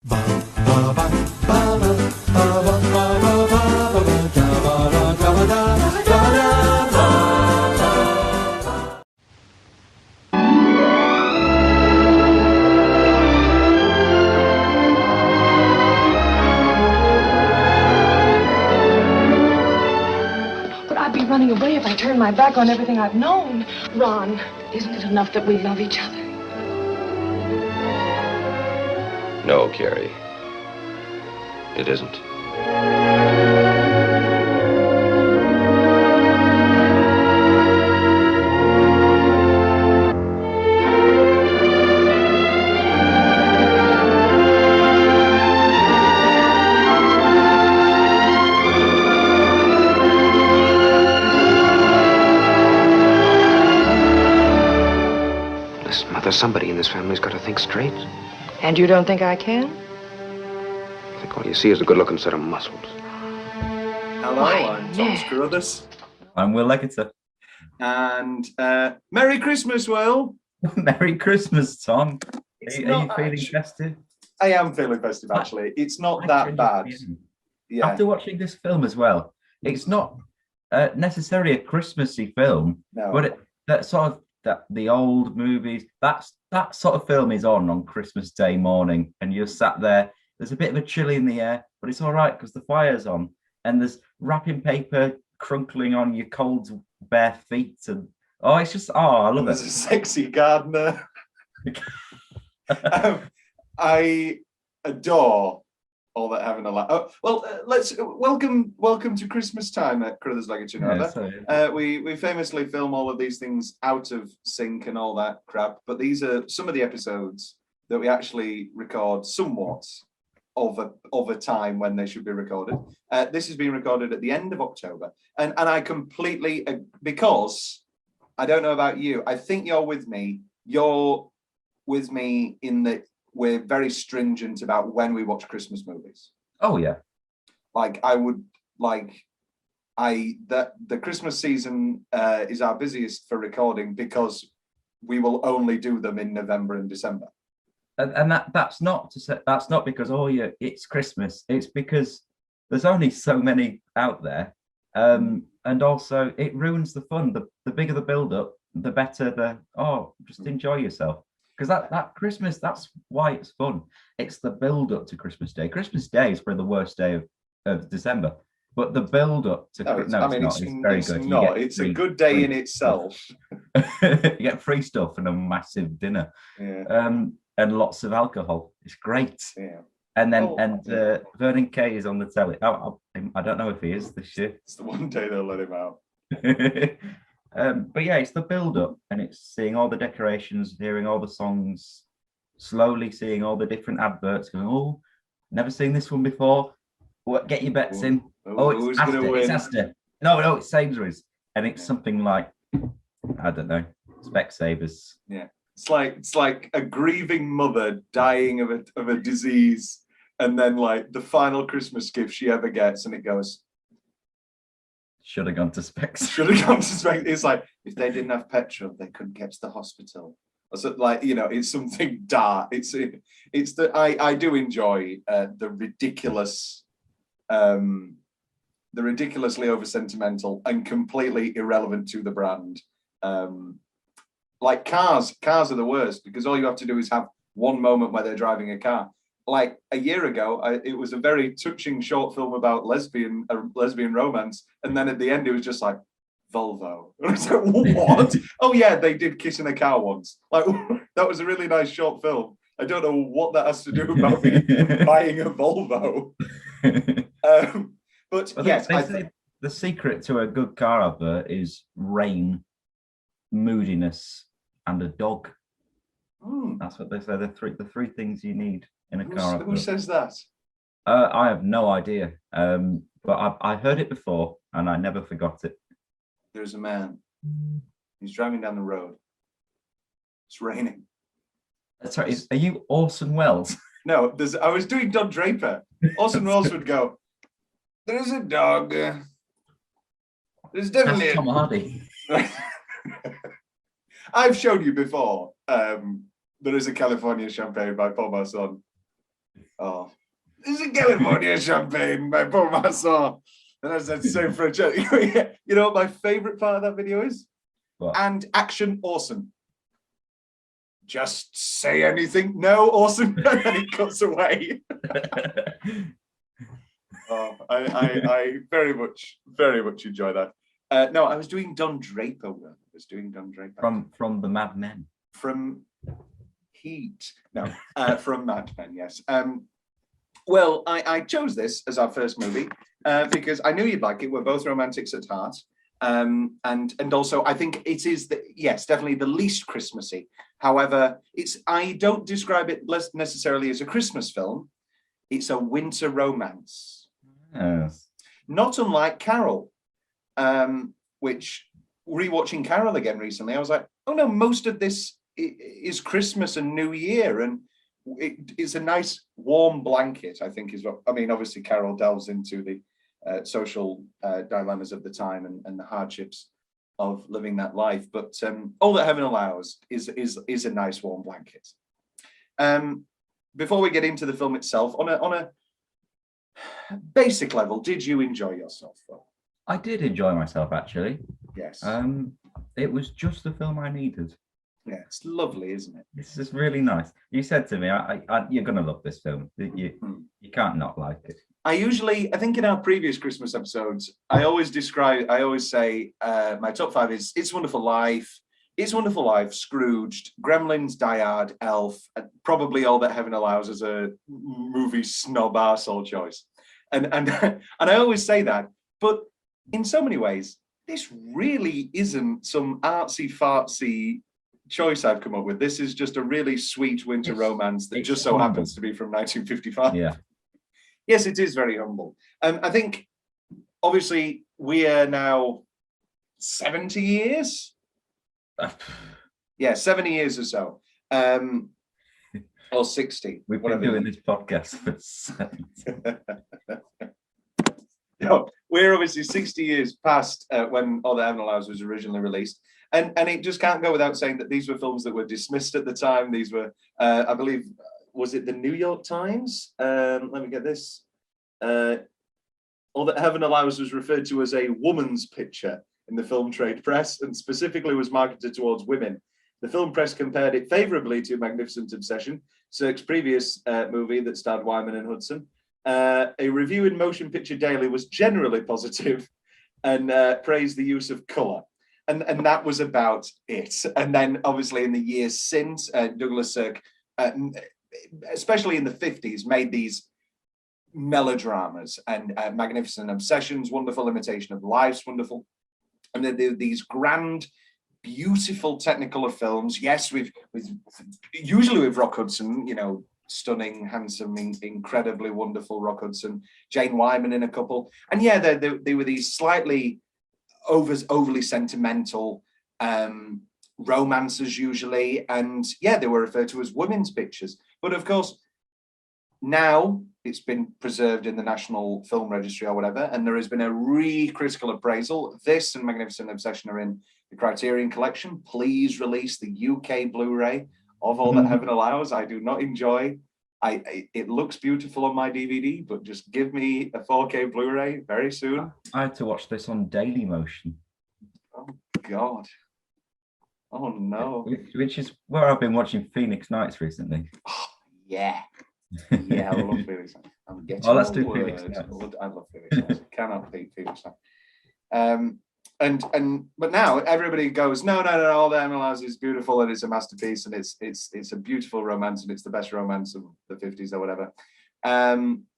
But I'd be running away if I turned my back on everything I've known. Ron, isn't it enough that we love each other? No, Carrie. It isn't. Listen, Mother, somebody in this family's got to think straight. And you don't think I can? I think all you see is a good-looking set of muscles. Hello, I'm Thomas Carruthers. I'm Will Leggetter. And Merry Christmas, Will. Merry Christmas, Tom. Are you feeling actually festive? I am feeling festive, actually. It's not that bad. Yeah. After watching this film as well, it's not necessarily a Christmassy film, No. but the old movies, that sort of film is on Christmas Day morning, and you're sat there. There's a bit of a chill in the air, but it's all right because the fire's on, and there's wrapping paper crunkling on your cold bare feet, and I love There's it. a sexy gardener. I adore all that having a laugh. Oh, well, let's welcome to Christmas time at Carruthers Leggetter Whoever. We famously film all of these things out of sync and all that crap, but these are some of the episodes that we actually record somewhat of a time when they should be recorded. This has been recorded at the end of October, and I completely, because I don't know about you, I think you're with me in that we're very stringent about when we watch Christmas movies. Oh yeah. The Christmas season is our busiest for recording because we will only do them in November and December. And that's not because it's Christmas. It's because there's only so many out there, and also it ruins the fun. The bigger the build up, the better just enjoy yourself. Because that Christmas, that's why it's fun. It's the build up to Christmas Day. Christmas Day is probably the worst day of December, but the build up to it's very good. It's a good day in itself. You get free stuff and a massive dinner. Yeah. And lots of alcohol. It's great. Yeah. And then Vernon Kay is on the telly. I don't know if he is this year. It's the one day they'll let him out. But yeah, it's the build-up, and it's seeing all the decorations, hearing all the songs, slowly seeing all the different adverts, going, oh, never seen this one before. What? Get your bets in. Who's going to win? It's Astor. No, it's Sainsbury's. And it's something like, I don't know, Specsavers. Yeah. It's like a grieving mother dying of a disease, and then like the final Christmas gift she ever gets, and it goes, should have gone to Specs. Should have gone to Specs. It's like, if they didn't have petrol, they couldn't get to the hospital. So, it's something dark. I do enjoy the ridiculously over sentimental and completely irrelevant to the brand. Like cars are the worst, because all you have to do is have one moment where they're driving a car. Like a year ago, it was a very touching short film about lesbian romance, and then at the end it was just like Volvo. And I was like, what? Oh yeah, they did kiss in a car once. Like that was a really nice short film. I don't know what that has to do about me buying a Volvo. But yes, they say the secret to a good car advert is rain, moodiness, and a dog. That's what they say. The three things you need in a car advert. Who says that? I have no idea. But I heard it before and I never forgot it. There's a man. He's driving down the road. It's raining. Sorry, are you Orson Welles? No, I was doing Don Draper. Orson Welles would go, there's a dog. There's definitely That's Tom Hardy. I've shown you before. There is a California Champagne by Paul Masson. Oh, this is California champagne by Paul Masson. And as I said, so French. You know what my favorite part of that video is? What? And action awesome. Just say anything. No, awesome. And then he cuts away. Oh, I very much enjoy that. No, I was doing Don Draper. From the Mad Men. From Heat. No, from Mad Men, yes. Well, I chose this as our first movie because I knew you'd like it. We're both romantics at heart. And also I think it is definitely the least Christmassy. However, I don't describe it less necessarily as a Christmas film. It's a winter romance. Yes. Not unlike Carol, which rewatching Carol again recently, I was like, oh no, most of this is Christmas and New Year, and it's a nice warm blanket, I think is what I mean. Obviously, Carol delves into the social dilemmas of the time and the hardships of living that life, but All That Heaven Allows is a nice warm blanket. Before we get into the film itself, on a basic level, did you enjoy yourself, Phil? I did enjoy myself, actually. Yes. It was just the film I needed. Yeah, it's lovely, isn't it? This is really nice. You said to me, "You're gonna love this film. You can't not like it." I think in our previous Christmas episodes, I always say my top 5 is It's a Wonderful Life, It's a Wonderful Life, Scrooged, Gremlins, Die Hard, Elf, and probably All That Heaven Allows as a movie snob arsehole choice. And I always say that, but in so many ways, this really isn't some artsy fartsy choice I've come up with. This is just a really sweet winter romance that just so happens to be from 1955. Yeah. Yes, it is very humble. I think, obviously, we are now 70 years. Yeah, 70 years or so. Or 60. We've been doing this podcast for 70. No, we're obviously 60 years past when All That Heaven Allows was originally released. And it just can't go without saying that these were films that were dismissed at the time. These were, I believe, was it the New York Times? Let me get this. All That Heaven Allows was referred to as a woman's picture in the film trade press, and specifically was marketed towards women. The film press compared it favorably to Magnificent Obsession, Sirk's previous movie that starred Wyman and Hudson. A review in Motion Picture Daily was generally positive and praised the use of color. And that was about it. And then obviously in the years since, Douglas Sirk, especially in the 50s, made these melodramas, and Magnificent Obsessions, Wonderful Imitation of Life's wonderful. And these grand, beautiful Technicolor films. Yes, usually with Rock Hudson, you know, stunning, handsome, incredibly wonderful Rock Hudson, Jane Wyman in a couple. And yeah, they were these slightly overly sentimental romances usually, and yeah, they were referred to as women's pictures. But of course, now it's been preserved in the National Film Registry or whatever, and there has been a critical appraisal. This and Magnificent Obsession are in the Criterion Collection. Please release the UK Blu-ray of All That Heaven Allows. I do not enjoy. It looks beautiful on my DVD, but just give me a 4K Blu-ray very soon. I had to watch this on Daily Motion. Oh God. Oh no. Which is where I've been watching Phoenix Nights recently. Oh, yeah. Yeah, I love Phoenix Nights. I'm getting let's do Phoenix Nights. I love Phoenix Nights. Cannot beat Phoenix Nights. But now everybody goes, no, All That Heaven Allows is beautiful and it's a masterpiece and it's a beautiful romance and it's the best romance of the 50s or whatever.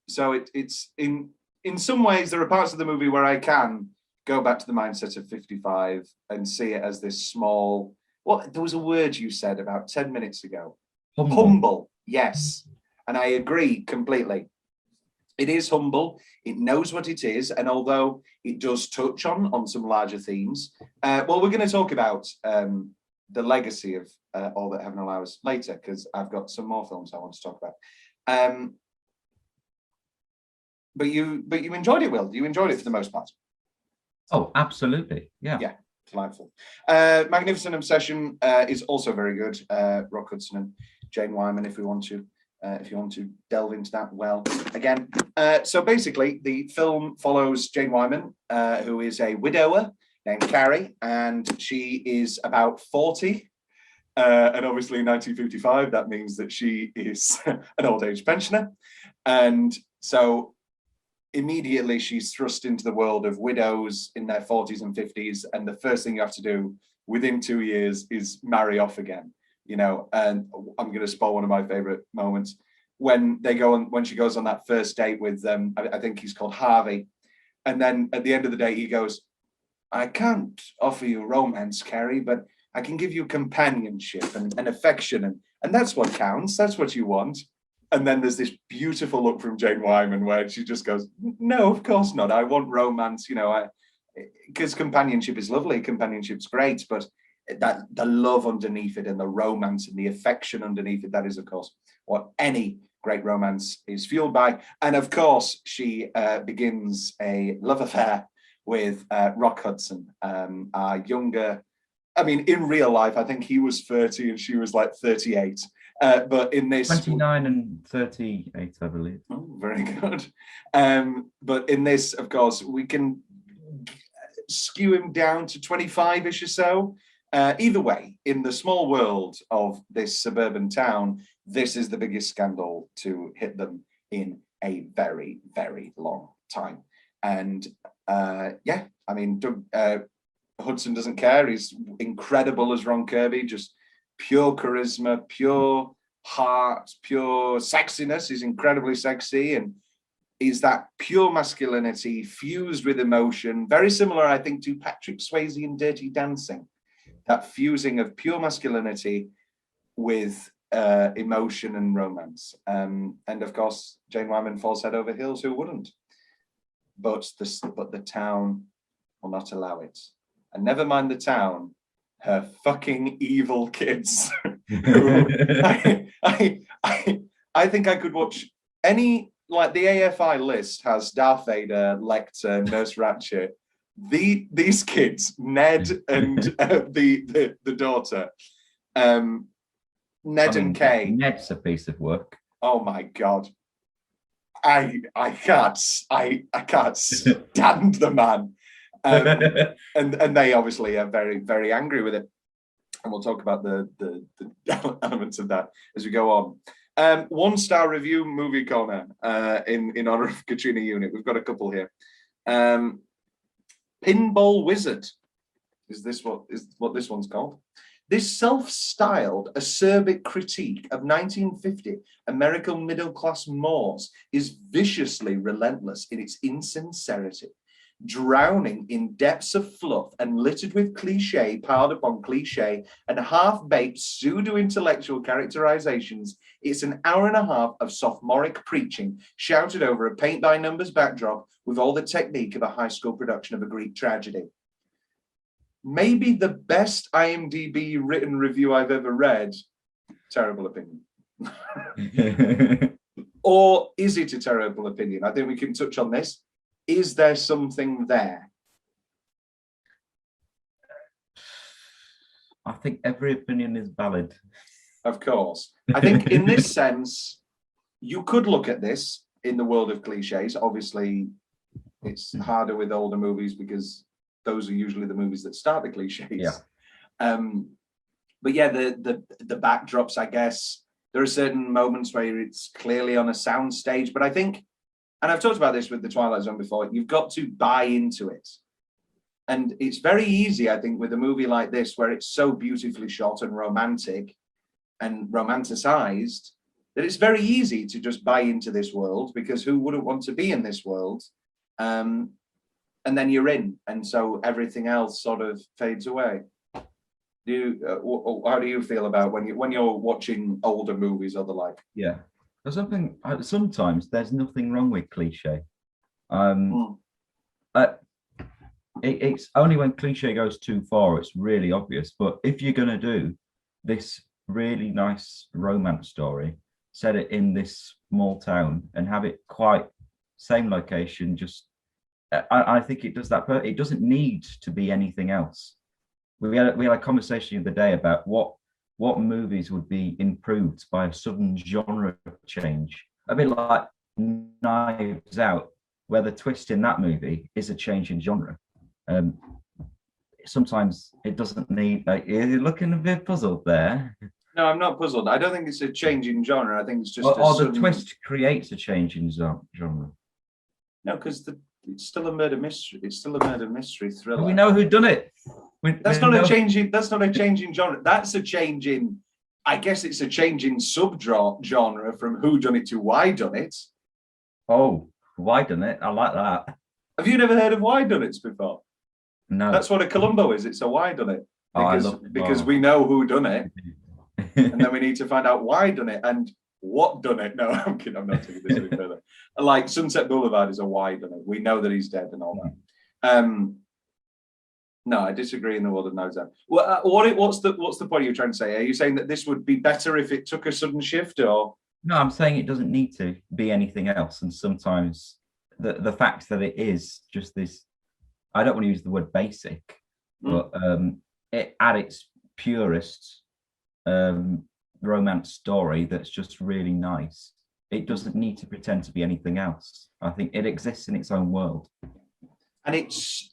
So it's in some ways there are parts of the movie where I can go back to the mindset of 55 and see it as this small. There was a word you said about 10 minutes ago. Humble. Yes, and I agree completely. It is humble. It knows what it is, and although it does touch on some larger themes, we're going to talk about the legacy of All That Heaven Allows later, because I've got some more films I want to talk about. But you enjoyed it, Will? You enjoyed it for the most part? Oh, absolutely. Yeah. Yeah, delightful. Magnificent Obsession is also very good. Rock Hudson and Jane Wyman, if we want to if you want to delve into that well again. So basically, the film follows Jane Wyman, who is a widower named Carrie, and she is about 40. And obviously in 1955, that means that she is an old age pensioner. And so immediately she's thrust into the world of widows in their 40s and 50s. And the first thing you have to do within 2 years is marry off again, you know. And I'm going to spoil one of my favorite moments when she goes on that first date with I think he's called Harvey. And then at the end of the day, he goes, I can't offer you romance, Carrie, but I can give you companionship and affection. And that's what counts. That's what you want. And then there's this beautiful look from Jane Wyman where she just goes, no, of course not. I want romance, you know, because companionship is lovely. Companionship's great, but that the love underneath it and the romance and the affection underneath it, that is, of course, what any great romance is fueled by. And of course, she begins a love affair with Rock Hudson, our younger. I mean, in real life, I think he was 30 and she was like 38. But in this, 29 and 38, I believe. Oh, very good. But in this, of course, we can skew him down to 25-ish or so. Either way, in the small world of this suburban town, this is the biggest scandal to hit them in a very, very long time. And yeah, I mean, Hudson doesn't care. He's incredible as Ron Kirby, just pure charisma, pure heart, pure sexiness. He's incredibly sexy, and he's that pure masculinity fused with emotion. Very similar, I think, to Patrick Swayze in Dirty Dancing. That fusing of pure masculinity with emotion and romance. And of course, Jane Wyman falls head over heels. Who wouldn't? But the town will not allow it. And never mind the town, her fucking evil kids. Who I think I could watch any, like the AFI list has Darth Vader, Lecter, Nurse Ratched. These kids, Ned and the daughter, Ned and Kay. Ned's a piece of work. Oh my God. I can't stand the man. And they obviously are very, very angry with it. And we'll talk about the elements of that as we go on. 1-star review movie corner in honor of Katrina Unit. We've got a couple here. Pinball Wizard is what this one's called. This self-styled acerbic critique of 1950 American middle-class mores is viciously relentless in its insincerity, drowning in depths of fluff and littered with cliche piled upon cliche and half-baked pseudo-intellectual characterizations. It's an hour and a half of sophomoric preaching shouted over a paint-by-numbers backdrop with all the technique of a high school production of a Greek tragedy. Maybe the best IMDb written review I've ever read. Terrible opinion. Or is it a terrible opinion? I think we can touch on this. Is there something there? I think every opinion is valid. Of course. I think in this sense, you could look at this in the world of cliches. Obviously, it's harder with older movies because those are usually the movies that start the cliches. Yeah. But yeah, the backdrops, I guess, there are certain moments where it's clearly on a sound stage, but I think, and I've talked about this with the Twilight Zone before, you've got to buy into it. And it's very easy, I think, with a movie like this, where it's so beautifully shot and romantic and romanticized, that it's very easy to just buy into this world, because who wouldn't want to be in this world? And then you're in, and so everything else sort of fades away. How do you feel about when you're watching older movies or the like? Yeah, there's something. Sometimes there's nothing wrong with cliche. It's only when cliche goes too far it's really obvious. But if you're gonna do this really nice romance story, set it in this small town and have it quite same location, just. I think it does that, but it doesn't need to be anything else. We had a conversation the other day about what what movies would be improved by a sudden genre change. A bit like Knives Out, where the twist in that movie is a change in genre. Sometimes it doesn't need. You're looking a bit puzzled there. No, I'm not puzzled. I don't think it's a change in genre. I think it's just or sudden... the twist creates a change in genre. No, because it's still a murder mystery. It's still a murder mystery thriller. We know who done it. That's not a change in genre. That's a change in. I guess it's a change in subgenre from who done it to why done it. Oh, why done it? I like that. Have you never heard of why done it before? No. That's what a Columbo is. It's a why done it. Because oh. we know who done it, and then we need to find out why done it and what done it. No, I'm kidding. I'm not taking this any further. Like Sunset Boulevard is a why done it. We know that he's dead and all that. No, I disagree in the world of Knives Out. Well, what's the point you're trying to say? Are you saying that this would be better if it took a sudden shift, or? No, I'm saying it doesn't need to be anything else. And sometimes the fact that it is just this, I don't want to use the word basic, but it at its purest romance story that's just really nice. It doesn't need to pretend to be anything else. I think it exists in its own world. And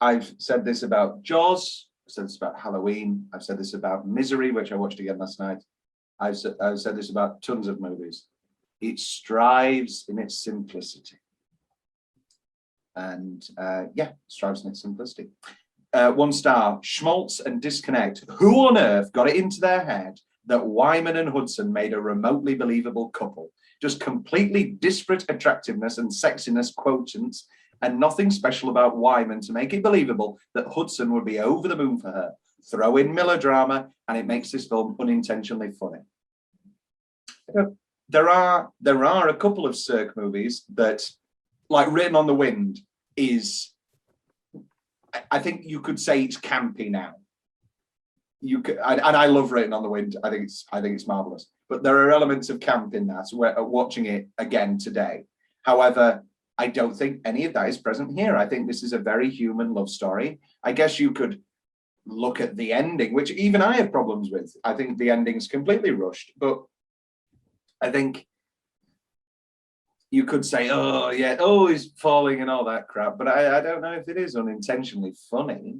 I've said this about Jaws, I've said this about Halloween, I've said this about Misery, which I watched again last night. I've said this about tons of movies. It strives in its simplicity. And strives in its simplicity. 1 star, Schmaltz and Disconnect. Who on earth got it into their head that Wyman and Hudson made a remotely believable couple? Just completely disparate attractiveness and sexiness quotients, and nothing special about Wyman to make it believable that Hudson would be over the moon for her. Throw in melodrama, and it makes this film unintentionally funny. There are a couple of Sirk movies that, like Written on the Wind, is, I think you could say it's campy now. And I love Written on the Wind. I think it's marvelous. But there are elements of camp in that. We're watching it again today. However, I don't think any of that is present here. I think this is a very human love story. I guess you could look at the ending, which even I have problems with. I think the ending's completely rushed, but I think you could say, oh, yeah, oh, he's falling and all that crap. But I don't know if it is unintentionally funny.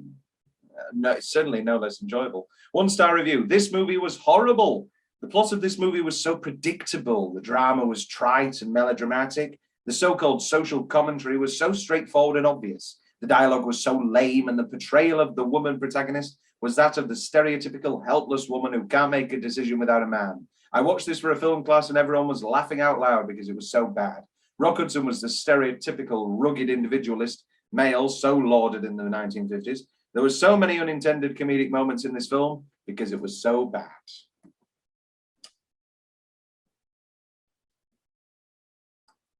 No, it's certainly no less enjoyable. 1 star review. This movie was horrible. The plot of this movie was so predictable. The drama was trite and melodramatic. The so-called social commentary was so straightforward and obvious. The dialogue was so lame, and the portrayal of the woman protagonist was that of the stereotypical helpless woman who can't make a decision without a man. I watched this for a film class and everyone was laughing out loud because it was so bad. Rock Hudson was the stereotypical rugged individualist male so lauded in the 1950s. There were so many unintended comedic moments in this film because it was so bad.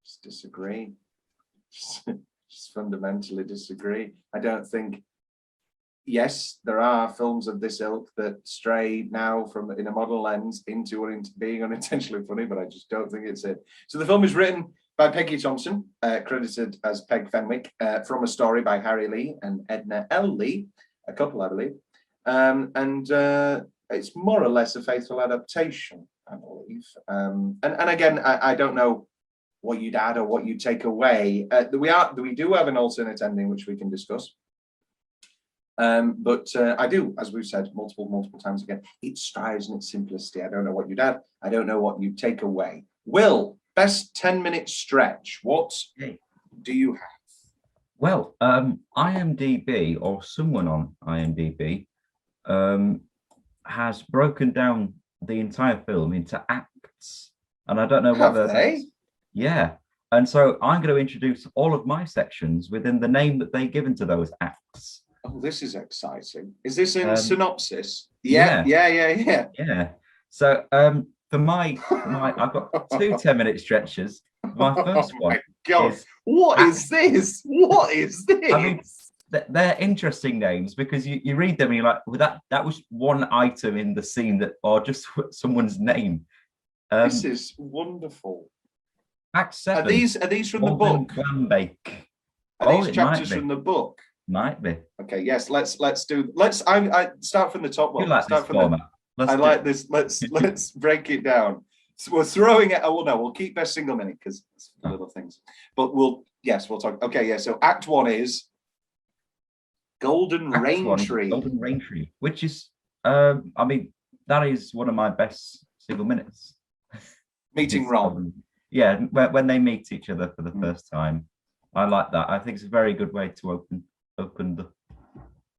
Just disagree. Just fundamentally disagree. I don't think. Yes, there are films of this ilk that stray now from in a modern lens into being unintentionally funny, but I just don't think it's it. So the film is written by Peggy Thompson, credited as Peg Fenwick, from a story by Harry Lee and Edna L. Lee, a couple, I believe. It's more or less a faithful adaptation, I believe. And again, I don't know what you'd add or what you'd take away. We do have an alternate ending, which we can discuss. But I do, as we've said multiple times again, it strives in its simplicity. I don't know what you'd add. I don't know what you'd take away. Will, best 10-minute stretch. What do you have? Well, IMDb, or someone on IMDb, has broken down the entire film into acts. And I don't know whether... Have they? Yeah. And so I'm going to introduce all of my sections within the name that they've given to those acts. Oh, this is exciting. Is this in synopsis? Yeah. Yeah. So for my I've got 2 10-minute stretches. My first one. God, what is this? What is this? I mean, they're interesting names because you read them and you're like, well, that was one item in the scene that, or just someone's name. This is wonderful. Act 7. Are these from the book? Are these chapters from the book? Might be. Okay, yes, let's I start from the top one. You like this format. Let's I do like it. this. Let's break it down. So we're throwing it. Oh well, no, we'll keep best single minute because it's little things. But we'll talk. Okay, yeah. So Act 1 is Golden Act Rain one, Tree. Golden Rain Tree, which is, I mean, that is one of my best single minutes. Meeting It's, Ron. yeah, when they meet each other for the first time, I like that. I think it's a very good way to open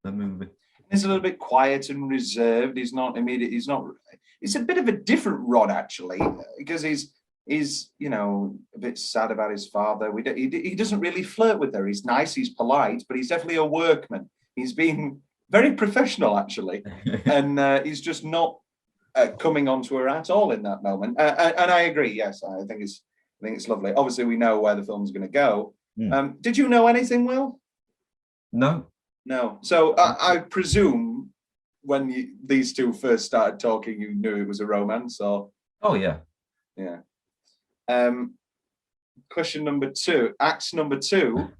the movie. He's a little bit quiet and reserved. He's not immediate. He's not. It's a bit of a different Ron actually, because he's a bit sad about his father. He doesn't really flirt with her. He's nice. He's polite, but he's definitely a workman. He's being very professional actually, and he's just not coming onto her at all in that moment. And I agree. Yes, I think it's lovely. Obviously, we know where the film's going to go. Did you know anything, Will? No. No. So I presume when these two first started talking, you knew it was a romance, or? Oh yeah. Yeah. Question number 2. Act number 2.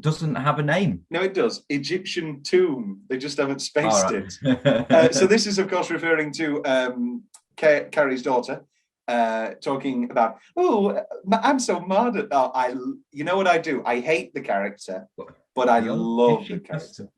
Doesn't have a name. No, it does. Egyptian tomb. They just haven't spaced Right. it. So this is, of course, referring to Carrie's daughter. Talking about, I'm so mad at that. You know what I do? I hate the character, but I love the character.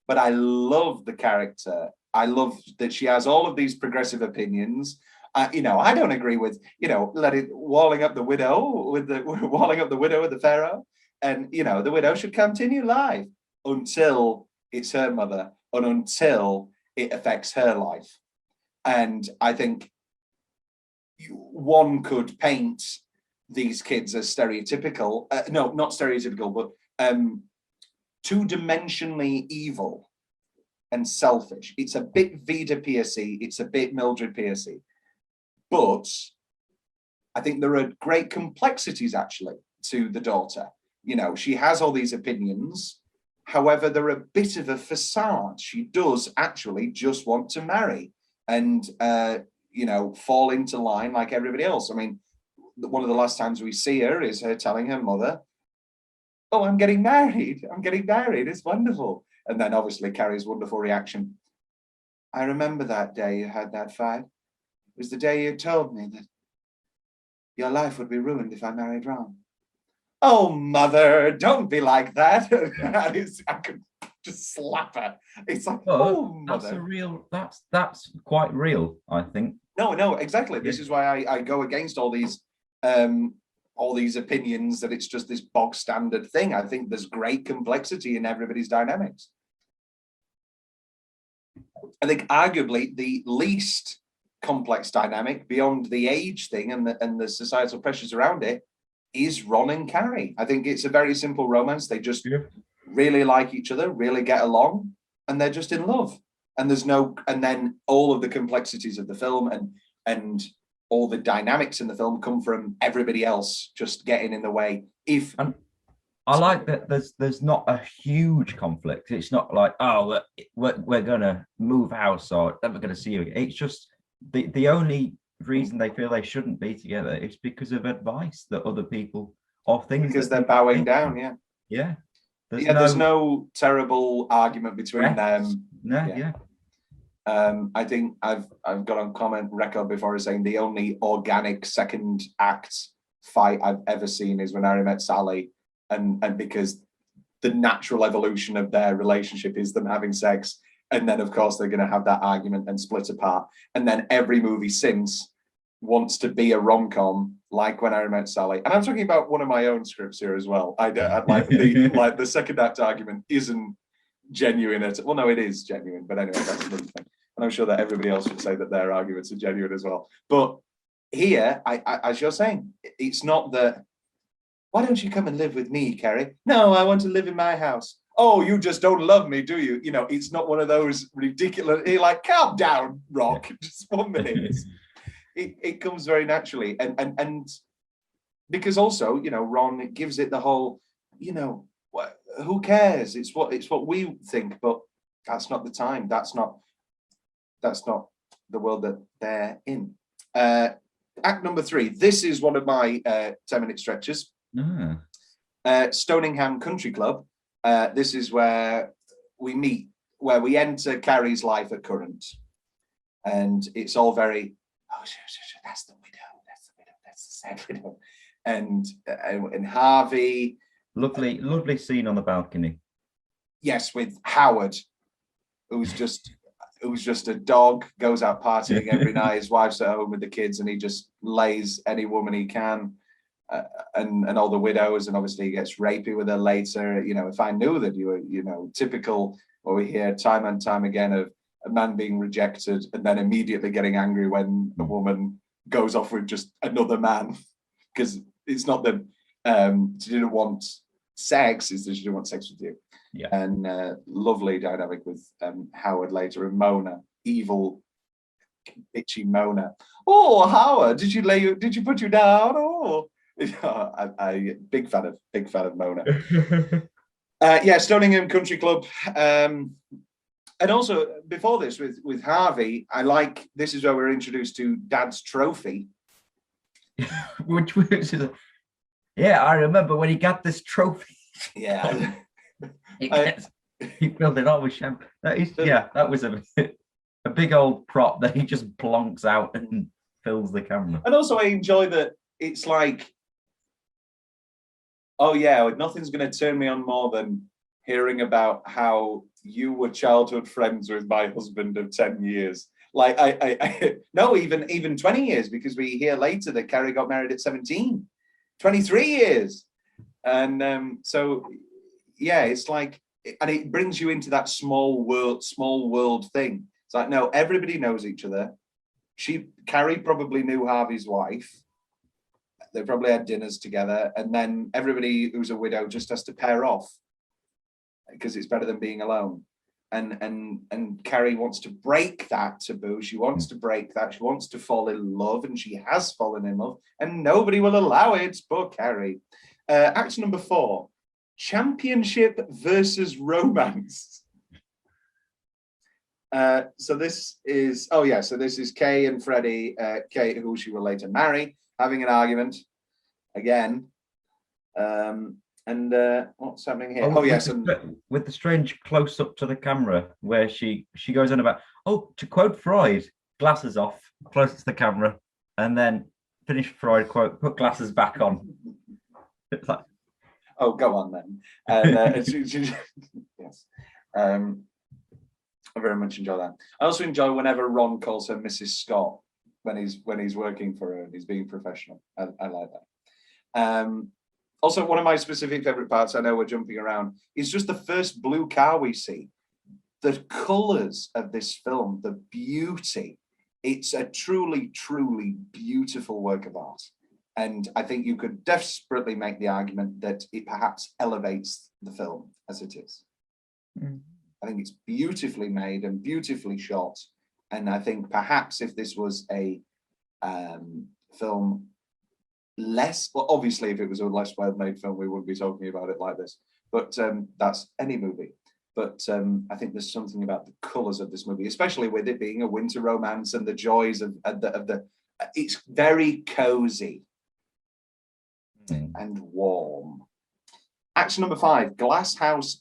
But I love the character. I love that she has all of these progressive opinions. I don't agree with, walling up the widow with the pharaoh, and the widow should continue life until it's her mother and until it affects her life. And I think one could paint these kids as stereotypical, no, not stereotypical, but two-dimensionally evil and selfish. It's a bit Vida Piercy, it's a bit Mildred Piercy, but I think there are great complexities actually to the daughter. She has all these opinions, however, they're a bit of a facade. She does actually just want to marry and fall into line like everybody else. I mean, one of the last times we see her is her telling her mother, "Oh, I'm getting married. It's wonderful." And then obviously Carrie's wonderful reaction. "I remember that day you had that fight. It was the day you told me that your life would be ruined if I married Ron." Oh, mother, don't be like that. I could just slap her. It's like, mother. That's quite real, I think. No, exactly. Yeah. This is why I go against all these opinions that it's just this bog standard thing. I think there's great complexity in everybody's dynamics. I think arguably the least complex dynamic beyond the age thing and the societal pressures around it is Ron and Carrie. I think it's a very simple romance. They just really like each other, really get along, and they're just in love. And then all of the complexities of the film and all the dynamics in the film come from everybody else just getting in the way. I like that there's not a huge conflict. It's not like, we're gonna move house or never gonna see you again. It's just the only reason they feel they shouldn't be together is because of advice that other people or things because they're bowing down. There's no terrible argument between them. I think I've got on comment record before as saying the only organic second act fight I've ever seen is When Harry Met Sally, and because the natural evolution of their relationship is them having sex, and then of course they're going to have that argument and split apart, and then every movie since wants to be a rom-com like When Harry Met Sally. And I'm talking about one of my own scripts here as well. I'd like the second act argument isn't genuine well, no, it is genuine, but anyway, that's another thing. And I'm sure that everybody else would say that their arguments are genuine as well. But here, as you're saying, it's not that, "Why don't you come and live with me, Carrie?" "No, I want to live in my house." "Oh, you just don't love me, do you?" It's not one of those ridiculous, like, calm down, Rock, just 1 minute. It comes very naturally, and because also, Ron, it gives it the whole, who cares? It's what we think, but that's not the time. That's not the world that they're in. Act number 3. This is one of my 10-minute stretches. Stoningham Country Club. This is where we meet where we enter Carrie's life at current, and it's all very, oh, that's the widow, that's the sad widow, and Harvey. Lovely scene on the balcony. Yes, with Howard, who's just a dog, goes out partying every night. His wife's at home with the kids, and he just lays any woman he can, and all the widows, and obviously he gets rapey with her later. You know, if I knew that you were, you know, typical what we hear time and time again of a man being rejected and then immediately getting angry when a woman goes off with just another man, because it's not that she didn't want sex, it's that she didn't want sex with you. Yeah. And lovely dynamic with Howard later, and Mona, evil, bitchy Mona. Oh, Howard, did you put you down? Oh, I big fan of Mona. Yeah, Stoneham Country Club. And also before this with Harvey, this is where we're introduced to Dad's trophy. which is yeah, I remember when he got this trophy. Yeah. He filled it all with champagne. That was a big old prop that he just plonks out and fills the camera. And also I enjoy that it's like, oh yeah, nothing's going to turn me on more than hearing about how you were childhood friends with my husband of 10 years. Like no, even 20 years, because we hear later that Carrie got married at 17, 23 years. And so, yeah, it's like, and it brings you into that small world thing. It's like, no, everybody knows each other. Carrie probably knew Harvey's wife. They probably had dinners together, and then everybody who's a widow just has to pair off because it's better than being alone. And Carrie wants to break that taboo. She wants to break that. She wants to fall in love, and she has fallen in love, and nobody will allow it. Poor Carrie. Act number 4, championship versus romance. So this is Kay and Freddie, Kay, who she will later marry, having an argument again. And what's happening here? Oh yes, with the strange close up to the camera where she goes on about, to quote Freud, glasses off, close to the camera, and then finish Freud quote, put glasses back on. It's like, oh, go on then. And yes, I very much enjoy that. I also enjoy whenever Ron calls her Mrs. Scott when he's working for her and he's being professional. I like that. Also, one of my specific favorite parts, I know we're jumping around, is just the first blue car we see. The colors of this film, the beauty. It's a truly, truly beautiful work of art. And I think you could desperately make the argument that it perhaps elevates the film as it is. I think it's beautifully made and beautifully shot. And I think perhaps if this was a film obviously if it was a less well-made film, we wouldn't be talking about it like this. But that's any movie. But I think there's something about the colours of this movie, especially with it being a winter romance and the joys of the it's very cozy and warm. Action number 5, Glass House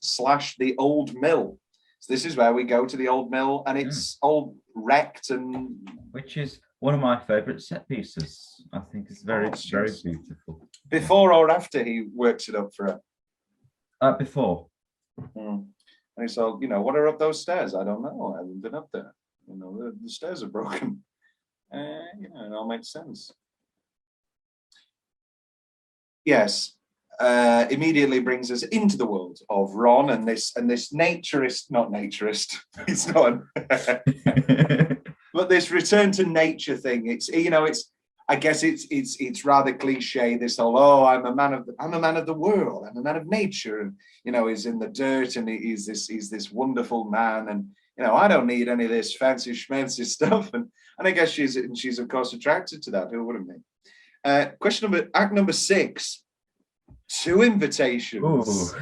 / the Old Mill. So this is where we go to the old mill, and it's all wrecked, and which is one of my favourite set pieces. I think it's very beautiful. Before or after he works it up for her? Before. And he's all, what are up those stairs? I don't know. I haven't been up there. The stairs are broken. It all makes sense. Yes. Immediately brings us into the world of Ron and this not naturist. It's not, but this return to nature thing. It's I guess it's rather cliche. This whole I'm a man of the world. I'm a man of nature, and he's in the dirt, and he's this wonderful man, and I don't need any of this fancy schmancy stuff. And I guess she's of course attracted to that. Who wouldn't be? Act number 6. 2 invitations.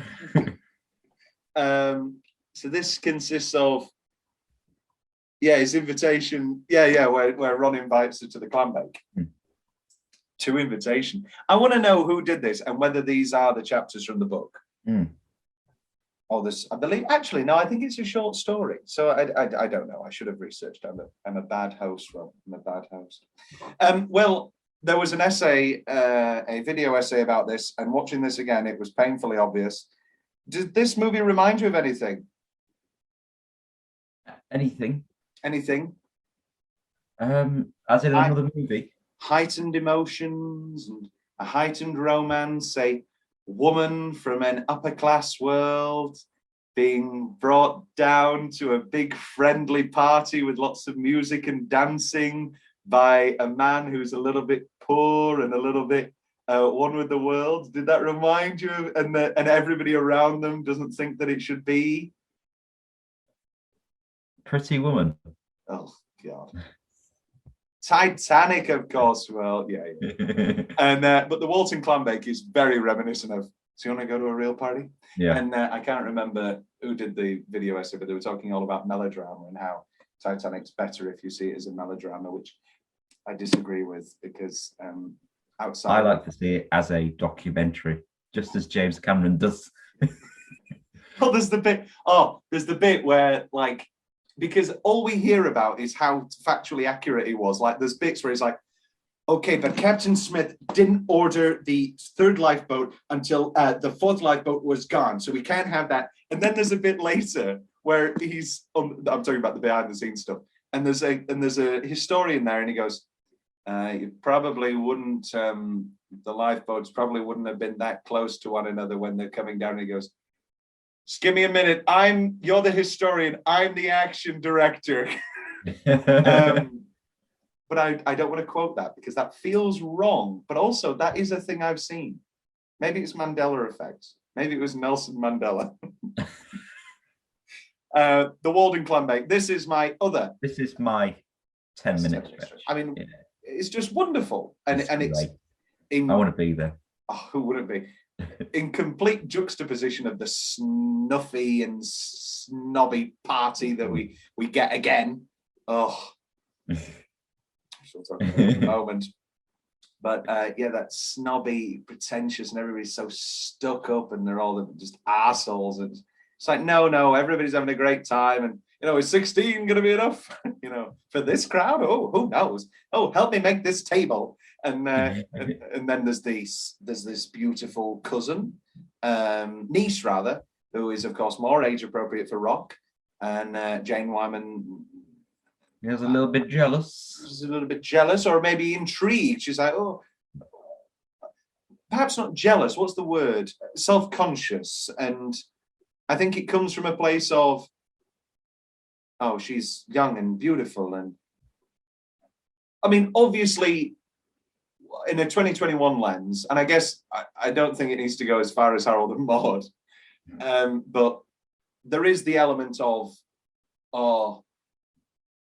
So this consists of his invitation. Where Ron invites her to the clam bake. 2 invitation. I want to know who did this and whether these are the chapters from the book. or this, I believe, actually, no, I think it's a short story. So I don't know. I should have researched. I'm a bad host. Well, I'm a bad host. Well, there was an essay, a video essay about this, and watching this again, it was painfully obvious. Did this movie remind you of anything? Anything? Anything? As in another movie? Heightened emotions and a heightened romance, a woman from an upper class world being brought down to a big friendly party with lots of music and dancing by a man who's a little bit poor and a little bit one with the world. Did that remind you of, and everybody around them doesn't think that it should be? Pretty Woman. Oh God. Titanic, of course. Well, yeah. And but the Walton Clambake is very reminiscent of. So you want to go to a real party? Yeah. And I can't remember who did the video essay, but they were talking all about melodrama and how Titanic's better if you see it as a melodrama, which I disagree with because outside. I like to see it as a documentary, just as James Cameron does. Well, there's the bit. Oh, there's the bit where like. Because all we hear about is how factually accurate he was. Like there's bits where he's like, okay, but Captain Smith didn't order the third lifeboat until the fourth lifeboat was gone. So we can't have that. And then there's a bit later where I'm talking about the behind the scenes stuff. And there's a historian there and he goes, you probably wouldn't, the lifeboats probably wouldn't have been that close to one another when they're coming down. And he goes, just give me a minute. You're the historian. I'm the action director. But I don't want to quote that because that feels wrong. But also that is a thing I've seen. Maybe it's Mandela effect. Maybe it was Nelson Mandela. The Walden Clambake. This is my 10-minute stretch. I mean, it's just wonderful. And it's I want to be there. Oh, who wouldn't be? In complete juxtaposition of the snuffy and snobby party that we get again. Oh, she'll talk about it in a moment. But yeah, that snobby, pretentious, and everybody's so stuck up, and they're all just assholes. And it's like, no, everybody's having a great time, and is 16 going to be enough? For this crowd? Oh, who knows? Oh, help me make this table. And then there's this beautiful niece rather, who is of course more age appropriate for rock, and Jane Wyman. He was a little bit jealous. She's a little bit jealous, or maybe intrigued. She's like, oh, perhaps not jealous. What's the word? Self-conscious, and I think it comes from a place of, oh, she's young and beautiful, and I mean, obviously. In a 2021 lens, and I guess I don't think it needs to go as far as Harold and Maude, but there is the element of,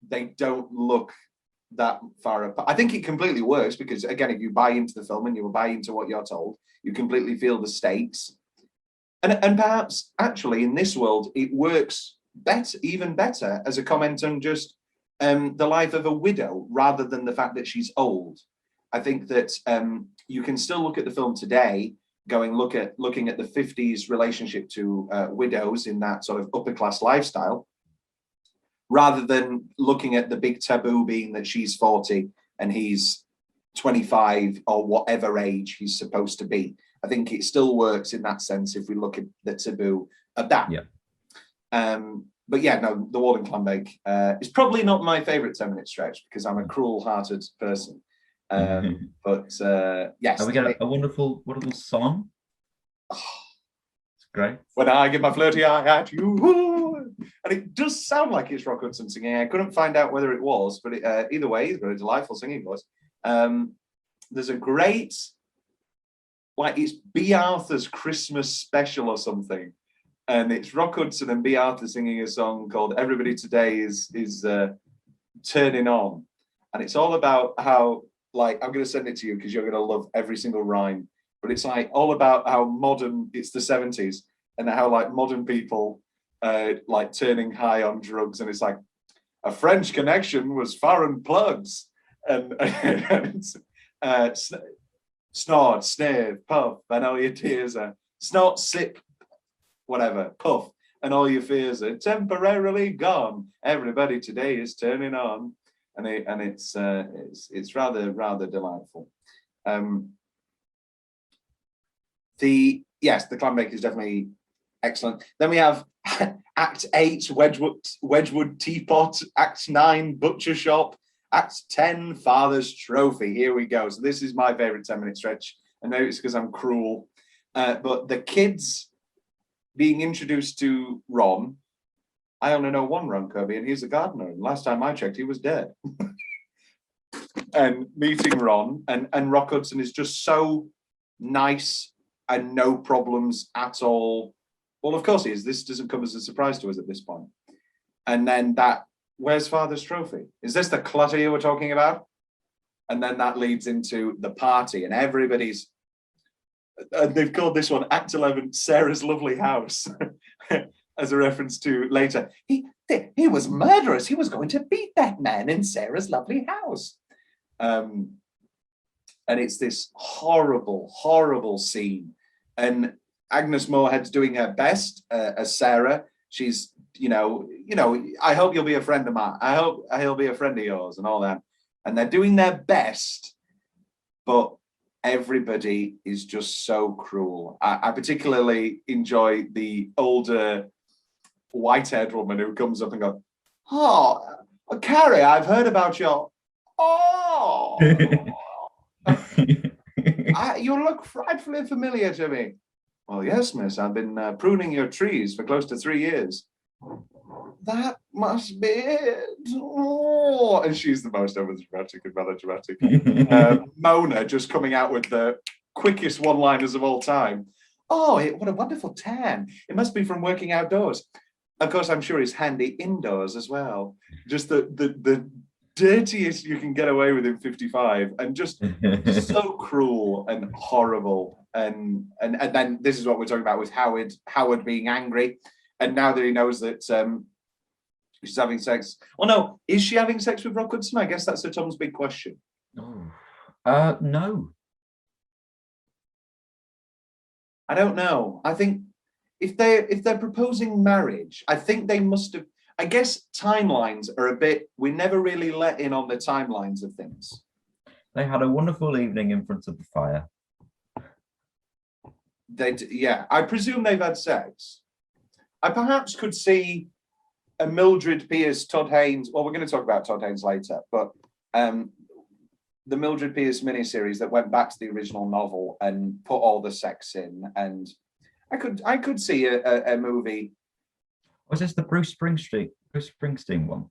they don't look that far apart. I think it completely works because, again, if you buy into the film and you buy into what you're told, you completely feel the stakes. And perhaps, actually, in this world, it works even better as a comment on just the life of a widow rather than the fact that she's old. I think that you can still look at the film today, looking at the 50s relationship to widows in that sort of upper class lifestyle, rather than looking at the big taboo being that she's 40 and he's 25 or whatever age he's supposed to be. I think it still works in that sense if we look at the taboo of that. Yeah. But yeah, no, the Walden Clambake is probably not my favorite 10-minute stretch because I'm a cruel-hearted person. But yes, have we got a wonderful song? Oh, it's great. When I get my flirty eye at you, and it does sound like it's Rock Hudson singing. I couldn't find out whether it was, but either way, he's got a delightful singing voice. There's a great, like it's B. Arthur's Christmas special or something, and it's Rock Hudson and B. Arthur singing a song called "Everybody Today is Turning On," and it's all about how. Like, I'm going to send it to you because you're going to love every single rhyme. But it's like all about how modern, it's the 70s, and how like modern people like turning high on drugs. And it's like, a French connection was foreign plugs. And it's snort, sniff, puff, and all your tears are snort, sip. whatever, puff, and all your fears are temporarily gone. Everybody today is turning on, and it's rather delightful. The clam bake is definitely excellent. Then we have Act 8, Wedgwood Teapot, Act 9, Butcher Shop, Act 10, Father's Trophy. Here we go. So this is my favorite 10-minute stretch. I know it's because I'm cruel, but the kids being introduced to Ron. I only know one Ron Kirby, and he's a gardener. And last time I checked, he was dead. And meeting Ron and Rock Hudson is just so nice and no problems at all. Well, of course he is. This doesn't come as a surprise to us at this point. And then where's Father's Trophy? Is this the clutter you were talking about? And then that leads into the party, and everybody's, they've called this one Act 11, Sarah's Lovely House, as a reference to later. He was murderous. He was going to beat that man in Sarah's lovely house. And it's this horrible, horrible scene. And Agnes Moorehead's doing her best as Sarah. She's, I hope you'll be a friend of mine. I hope he'll be a friend of yours and all that. And they're doing their best, but everybody is just so cruel. I particularly enjoy the older white-haired woman who comes up and goes, "Oh, Carrie, I've heard about your, you look frightfully familiar to me." "Well, yes, miss, I've been pruning your trees for close to 3 years." "That must be it." Oh, and she's the most overdramatic and melodramatic. Mona just coming out with the quickest one-liners of all time. "Oh, what a wonderful tan. It must be from working outdoors." Of course, I'm sure he's handy indoors as well. Just the dirtiest you can get away with in 55, and just so cruel and horrible. And then this is what we're talking about with Howard being angry. And now that he knows that she's having sex. Well, no, is she having sex with Rock Hudson? I guess that's Sir Tom's big question. Oh. No. I don't know. I think if they're proposing marriage, I think they must have. I guess timelines are a bit. We never really let in on the timelines of things. They had a wonderful evening in front of the fire. I presume they've had sex. I perhaps could see a Mildred Pierce, Todd Haynes. Well, we're going to talk about Todd Haynes later, but the Mildred Pierce miniseries that went back to the original novel and put all the sex in, and I could see a movie. Was this the Bruce Springsteen one?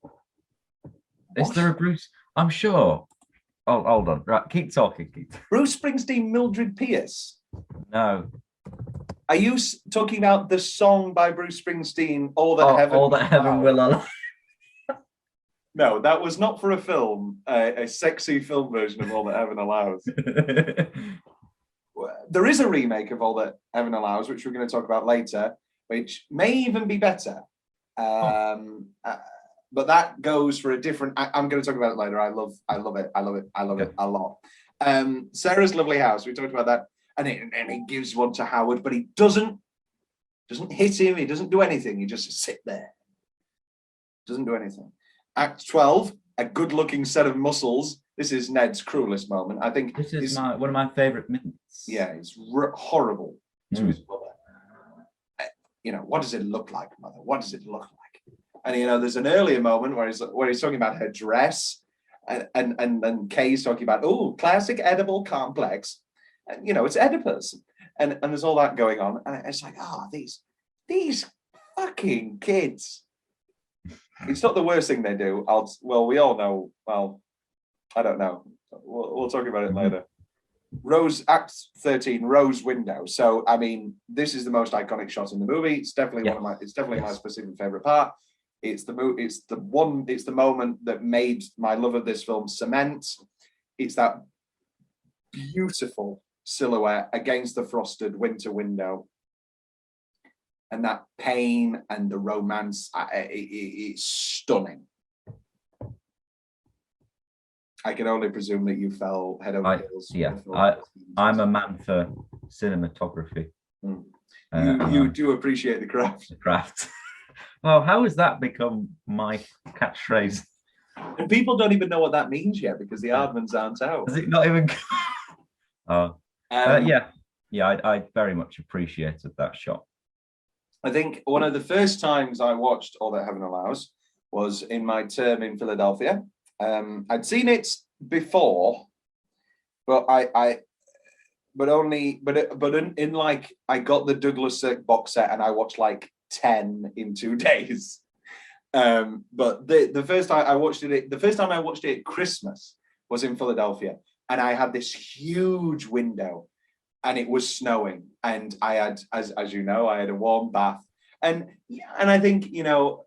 Is there a Bruce? I'm sure. Oh, hold on. Right, keep talking. Bruce Springsteen, Mildred Pierce. No. Are you talking about the song by Bruce Springsteen, All That Heaven Will Allow? No, that was not for a film, a sexy film version of All That Heaven Allows. There is a remake of All That Heaven Allows, which we're going to talk about later, which may even be better. But that goes for a different. I'm going to talk about it later. I love it a lot. Sarah's Lovely House. We talked about that. And he gives one to Howard, but he doesn't hit him. He doesn't do anything. He just sit there. Doesn't do anything. Act 12, a good-looking set of muscles. This is Ned's cruelest moment. I think this is one of my favorite minutes. Yeah, it's horrible to his mother. What does it look like, mother? What does it look like? And there's an earlier moment where he's talking about her dress, and Kay's talking about classic edible complex. And, it's Oedipus, and there's all that going on, and it's like, these fucking kids. It's not the worst thing they do. We all know. Well, I don't know. We'll talk about it later. Rose, Act 13, Rose window. So, I mean, this is the most iconic shot in the movie. It's definitely my specific favorite part. It's the moment that made my love of this film cement. It's that beautiful silhouette against the frosted winter window, and that pain and the romance. It's stunning. I can only presume that you fell head over heels. Yeah, I'm a man for cinematography. You do appreciate the craft. The craft. Oh, how has that become my catchphrase? And people don't even know what that means yet because the Aardmans aren't out. Has it not even? Oh, yeah. I very much appreciated that shot. I think one of the first times I watched All That Heaven Allows was in my term in Philadelphia. I'd seen it before, but I got the Douglas Sirk box set and I watched like 10 in 2 days. But the first time I watched it at Christmas was in Philadelphia, and I had this huge window, and it was snowing, and I had, as you know, I had a warm bath, and I think, you know,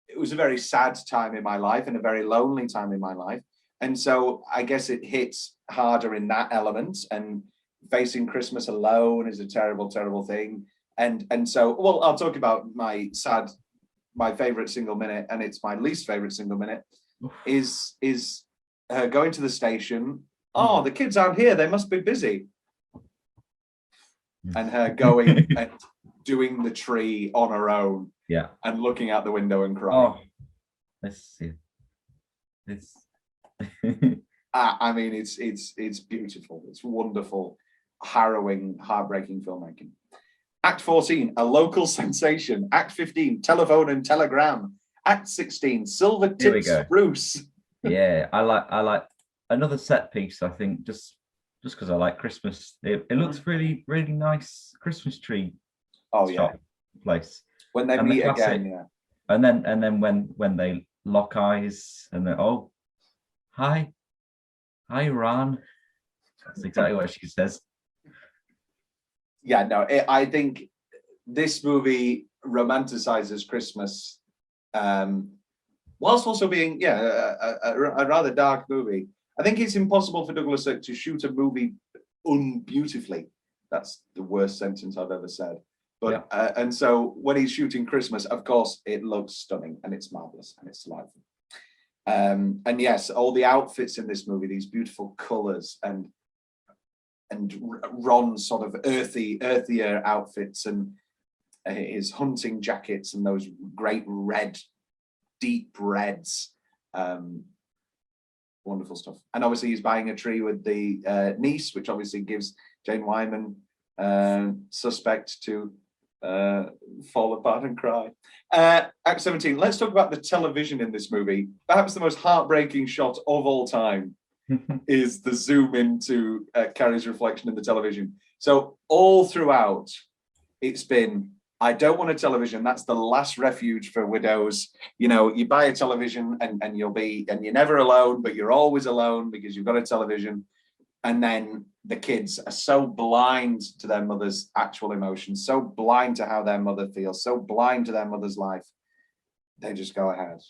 it was a very sad time in my life and a very lonely time in my life, and so I guess it hits harder in that element. And facing Christmas alone is a terrible, terrible thing. And so, well, I'll talk about my favorite single minute, and it's my least favorite single minute, is going to the station. Oh, the kids aren't here, they must be busy. And her going and doing the tree on her own, and looking out the window and crying. Oh, let's see. It's I mean, it's beautiful. It's wonderful, harrowing, heartbreaking filmmaking. Act 14, a local sensation. Act 15, telephone and telegram. Act 16, silver tip spruce. Yeah, I like another set piece. I think just because I like Christmas. It looks really, really nice Christmas tree. Oh yeah, place when they meet again. Yeah, and then when they lock eyes and then hi Ron. That's exactly what she says. Yeah, no, I think this movie romanticizes Christmas, whilst also being a rather dark movie. I think it's impossible for Douglas Sirk to shoot a movie unbeautifully. That's the worst sentence I've ever said. But and so when he's shooting Christmas, of course, it looks stunning and it's marvelous and it's delightful. And yes, all the outfits in this movie, these beautiful colors and Ron's sort of earthier outfits and his hunting jackets and those great deep reds. Wonderful stuff. And obviously he's buying a tree with the niece, which obviously gives Jane Wyman suspect to fall apart and cry. Act 17, let's talk about the television in this movie. Perhaps the most heartbreaking shot of all time is the zoom into Carrie's reflection in the television. So all throughout, it's been, I don't want a television. That's the last refuge for widows. You know, you buy a television and you're never alone, but you're always alone because you've got a television. And then the kids are so blind to their mother's actual emotions, so blind to how their mother feels, so blind to their mother's life. They just go ahead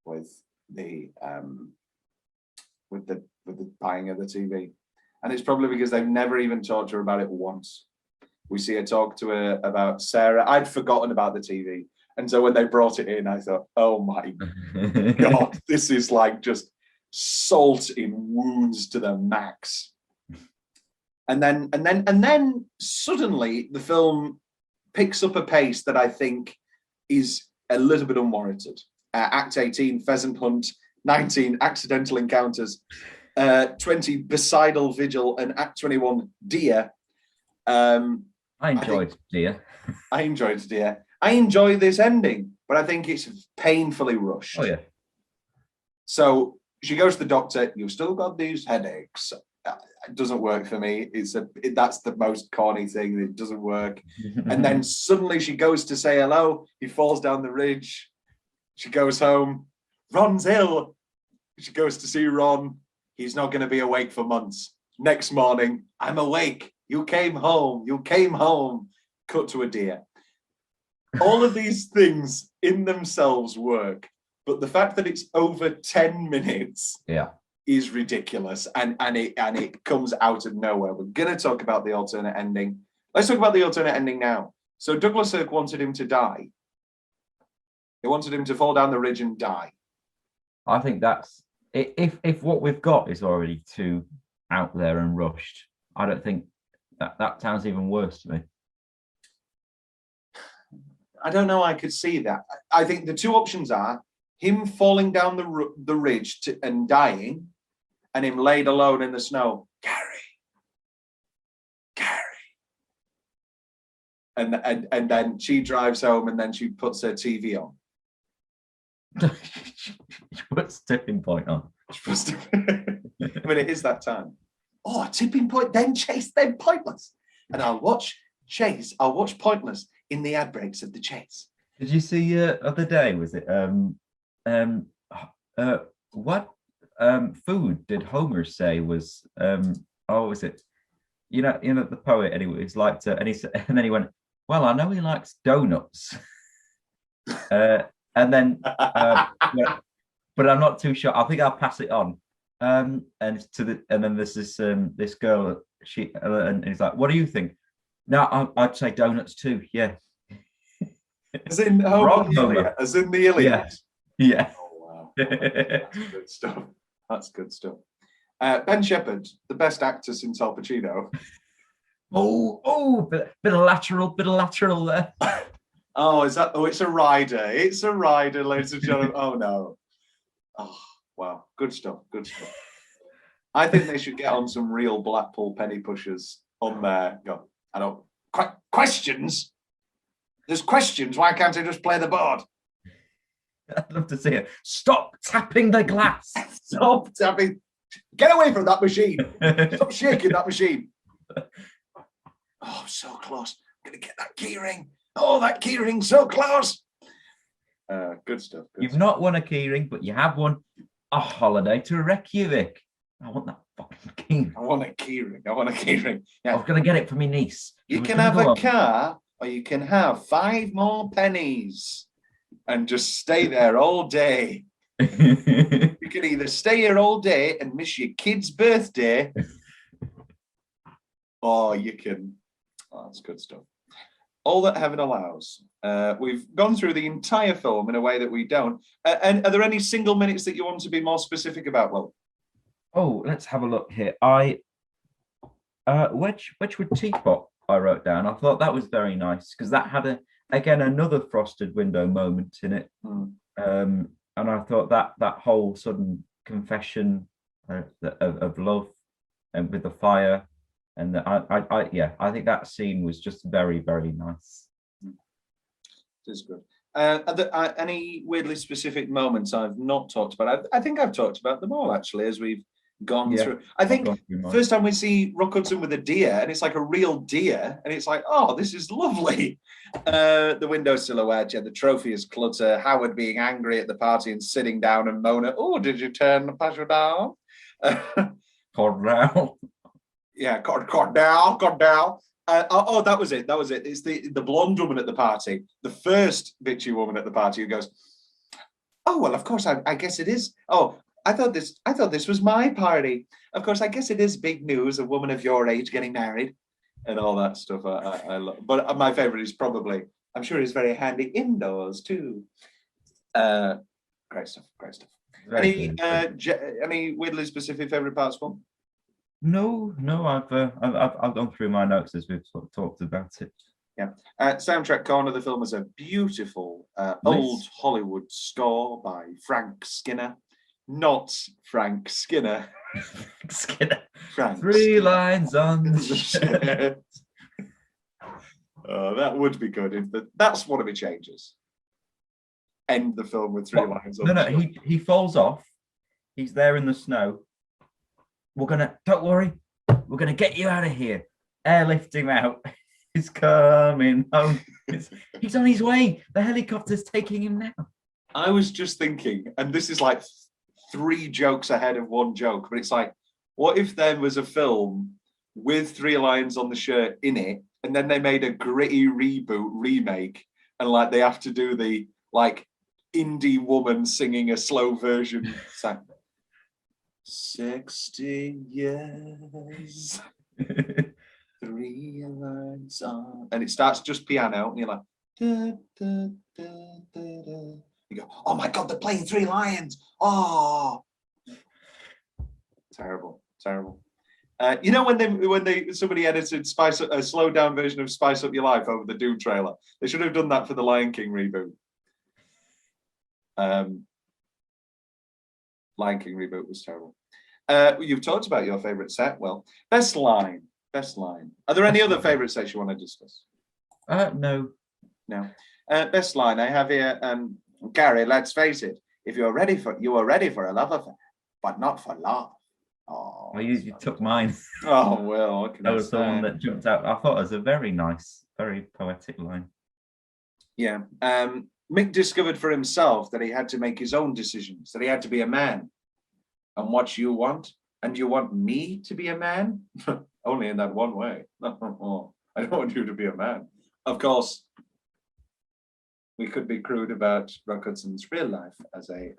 with the buying of the TV. And it's probably because they've never even talked to her about it once. We see her talk to her about Sarah. I'd forgotten about the TV. And so when they brought it in, I thought, oh my God, this is like just salt in wounds to the max. And then suddenly the film picks up a pace that I think is a little bit unwarranted. Act 18, pheasant hunt. 19, accidental encounters. 20, becidal vigil. And Act 21, deer. I enjoyed deer. I enjoyed deer. I enjoy this ending, but I think it's painfully rushed. Oh, yeah. So she goes to the doctor. You've still got these headaches. It doesn't work for me. That's the most corny thing. It doesn't work. And then suddenly she goes to say hello. He falls down the ridge. She goes home. Ron's ill. She goes to see Ron. He's not going to be awake for months. Next morning, I'm awake. You came home. You came home. Cut to a deer. All of these things in themselves work, but the fact that it's over 10 minutes is ridiculous, and it comes out of nowhere. We're going to talk about the alternate ending. Let's talk about the alternate ending now. So Douglas Sirk wanted him to die. He wanted him to fall down the ridge and die. I think that's if what we've got is already too out there and rushed. I don't think that sounds even worse to me. I don't know. I could see that. I think the two options are him falling down the ridge and dying, and him laid alone in the snow. Carrie. And then she drives home, and then she puts her TV on. What's tipping point on? I mean, it is that time. Oh, a tipping point, then Chase, then Pointless. And I'll watch Pointless in the ad breaks of the Chase. Did you see other day, was it what food did Homer say was was it you know the poet anyway, he's liked and he said, and then he went, well, I know he likes donuts. And then yeah, but I'm not too sure. I think I'll pass it on. And then there's this girl, and he's like, what do you think? No, I'd say donuts too. Yeah. As in Homer, as in the Iliad. Yeah. Oh wow. That's good stuff. That's good stuff. Ben Shepherd, the best actor since Al Pacino. Bit of lateral there. Oh, is that? Oh, it's a rider. It's a rider, ladies and gentlemen. Oh no. Oh wow, good stuff. Good stuff. I think they should get on some real Blackpool penny pushers on there. Go. I don't. Questions. There's questions. Why can't I just play the board? I'd love to see it. Stop tapping the glass. Stop tapping. Get away from that machine. Stop shaking that machine. Oh, so close. I'm going to get that keyring. Oh, that keyring, so close. Good stuff. You've not won a keyring, but you have won a holiday to Reykjavik. I want that fucking keyring. I want a keyring. Yeah. I'm going to get it for my niece. You can have a car, or you can have 5 more pennies and just stay there all day. You can either stay here all day and miss your kid's birthday, or you can. Oh, that's good stuff. All That Heaven Allows. We've gone through the entire film in a way that we don't. And are there any single minutes that you want to be more specific about, Will? Oh, let's have a look here. Wedgwood Teapot I wrote down. I thought that was very nice because that had another frosted window moment in it. And I thought that whole sudden confession of love and with the fire, and I think that scene was just very, very nice. It is good. Are there any weirdly specific moments I've not talked about? I think I've talked about them all actually as we've gone through. I think first time we see Rock Hudson with a deer, and it's like a real deer, and it's like, oh, this is lovely. The window silhouette, the trophy is clutter, Howard being angry at the party and sitting down and moaning, oh, did you turn the passion down? Cordell. Yeah, Cordell. That was it. It's the blonde woman at the party, the first bitchy woman at the party who goes, oh, well, of course, I guess it is. Oh, I thought this was my party. Of course, I guess it is big news, a woman of your age getting married and all that stuff. I love. But my favorite is probably, I'm sure it's very handy indoors too. Great stuff. Any weirdly specific favorite parts, Paul? No, I've gone through my notes as we've sort of talked about it. Yeah. Soundtrack corner. The film is a beautiful old Hollywood score by Frank Skinner. Not Frank Skinner. Skinner. Frank 3 Skinner. lines on the shirt. That would be good. That's one of the changes. End the film with 3 lines on the shirt. He falls off. He's there in the snow. Don't worry, we're gonna get you out of here. Airlift him out. He's coming home. He's on his way. The helicopter's taking him now. I was just thinking, and this is like 3 jokes ahead of one joke, but it's like, what if there was a film with 3 lines on the shirt in it, and then they made a gritty remake, and like they have to do the like indie woman singing a slow version song. 60 years, 3 lines on, and it starts just piano, and you're like, da, da, da, da, da. You go, oh my God, they're playing 3 lions. Oh, terrible. You know when somebody edited a slowed down version of Spice Up Your Life over the Doom trailer? They should have done that for the Lion King reboot. Lion King reboot was terrible. You've talked about your favourite set. Well, best line. Are there any other favourite sets you want to discuss? No. Best line I have here. Gary, let's face it. If you are ready for a love affair, but not for love. Oh, You took mine. Oh well, what can That I was the say? one that jumped out. I thought it was a very nice, very poetic line. Yeah. Mick discovered for himself that he had to make his own decisions, that he had to be a man. And what you want? And you want me to be a man? Only in that one way. I don't want you to be a man. Of course, we could be crude about Rock Hudson's real life as a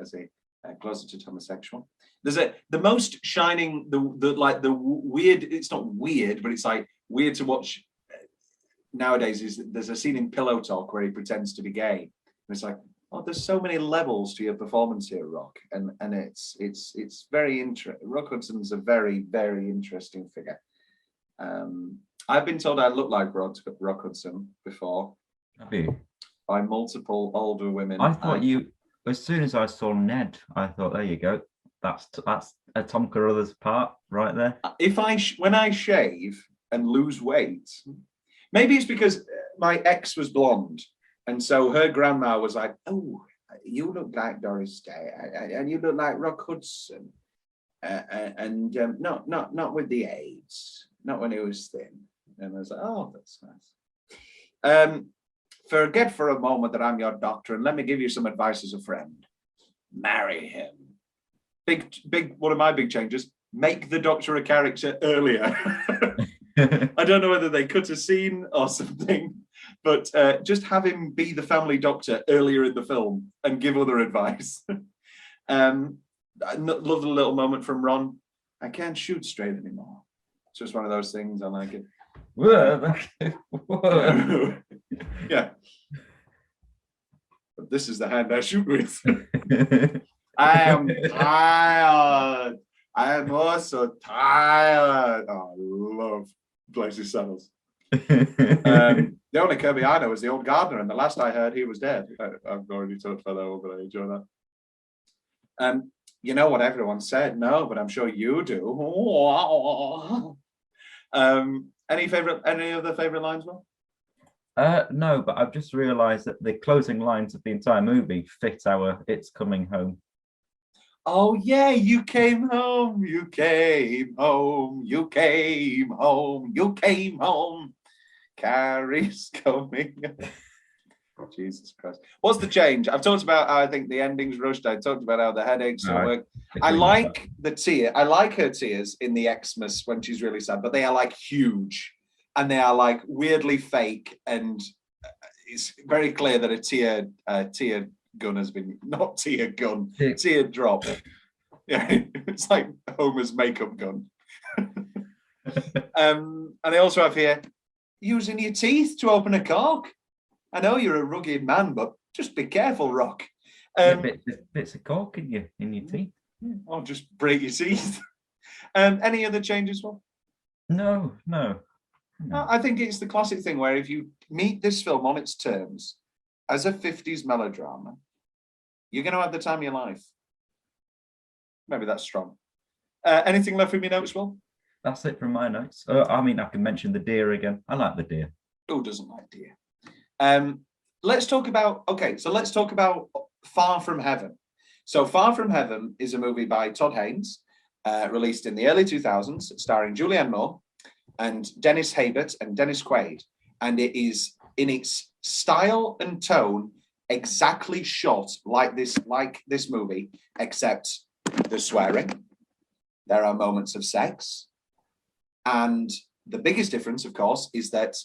closeted homosexual. There's the most shining, the weird. It's not weird, but it's like weird to watch nowadays. Is there's a scene in Pillow Talk where he pretends to be gay, and it's like, oh, there's so many levels to your performance here, Rock, and it's very interesting. Rock Hudson's a very, very interesting figure. I've been told I look like Rock Hudson before. Have you? By multiple older women. I thought as soon as I saw Ned, I thought, there you go. That's a Tom Carruthers part right there. When I shave and lose weight, maybe it's because my ex was blonde, and so her grandma was like, "Oh, you look like Doris Day, and you look like Rock Hudson, and not with the AIDS, not when he was thin." And I was like, "Oh, that's nice." Forget for a moment that I'm your doctor, and let me give you some advice as a friend. Marry him. Big. One of my big changes: make the doctor a character earlier. I don't know whether they cut a scene or something, but just have him be the family doctor earlier in the film and give other advice. I love the little moment from Ron. I can't shoot straight anymore. It's just one of those things. I like it. Whoa. Yeah. But this is the hand I shoot with. I am tired. I am also tired. Oh, I love Blazing Saddles. The only Kirby I know is the old gardener, and the last I heard, he was dead. I've already talked about that one, but I enjoy that. You know what everyone said? No, but I'm sure you do. Any other favorite lines, Will? No, but I've just realised that the closing lines of the entire movie fit our "It's Coming Home." Oh yeah, you came home, you came home, you came home, you came home. Carrie's coming. Oh, Jesus Christ. What's the change? I've talked about how I think the ending's rushed. I talked about how the headaches don't work. I like the tear. I like her tears in the Xmas when she's really sad, but they are like huge and they are like weirdly fake. And it's very clear that a tear gun has been, not tear gun, tear drop. Yeah, it's like Homer's makeup gun. And I also have here, using your teeth to open a cork. I know you're a rugged man, but just be careful, Rock. Bits of cork in your teeth. Or just break your teeth. Any other changes, Will? No. I think it's the classic thing where if you meet this film on its terms as a 50s melodrama, you're going to have the time of your life. Maybe that's strong. Anything left from your notes, Will? That's it from my notes. I mean, I can mention the deer again. I like the deer. Who doesn't like deer? Let's talk about Far From Heaven. So Far From Heaven is a movie by Todd Haynes, released in the early 2000s, starring Julianne Moore and Dennis Haybert and Dennis Quaid. And it is, in its style and tone, exactly shot like this movie, except the swearing. There are moments of sex. And the biggest difference, of course, is that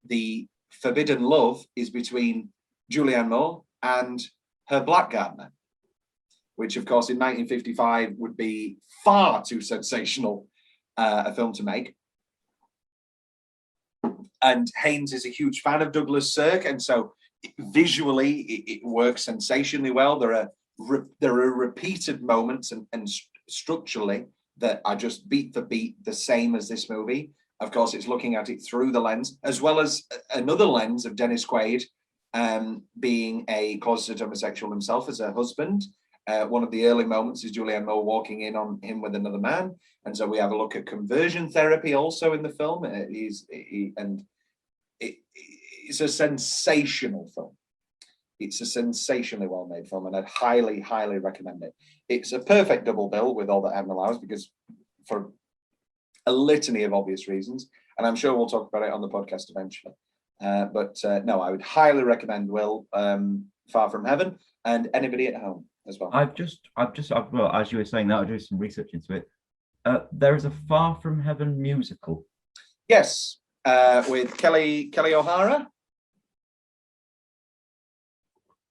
the forbidden love is between Julianne Moore and her black gardener, which, of course, in 1955 would be far too sensational a film to make. And Haynes is a huge fan of Douglas Sirk, and so visually it works sensationally well. There are repeated moments, and structurally that are just beat for beat the same as this movie. Of course, it's looking at it through the lens, as well as another lens of Dennis Quaid being a closeted homosexual himself as a husband. One of the early moments is Julianne Moore walking in on him with another man. And so we have a look at conversion therapy also in the film. It's a sensational film. It's a sensationally well-made film, and I'd highly, highly recommend it. It's a perfect double bill with All That Heaven Allows, because for a litany of obvious reasons, and I'm sure we'll talk about it on the podcast eventually. No, I would highly recommend Will, Far From Heaven, and anybody at home as well. Well, as you were saying that, I did some research into it. There is a Far From Heaven musical. Yes, with Kelly O'Hara.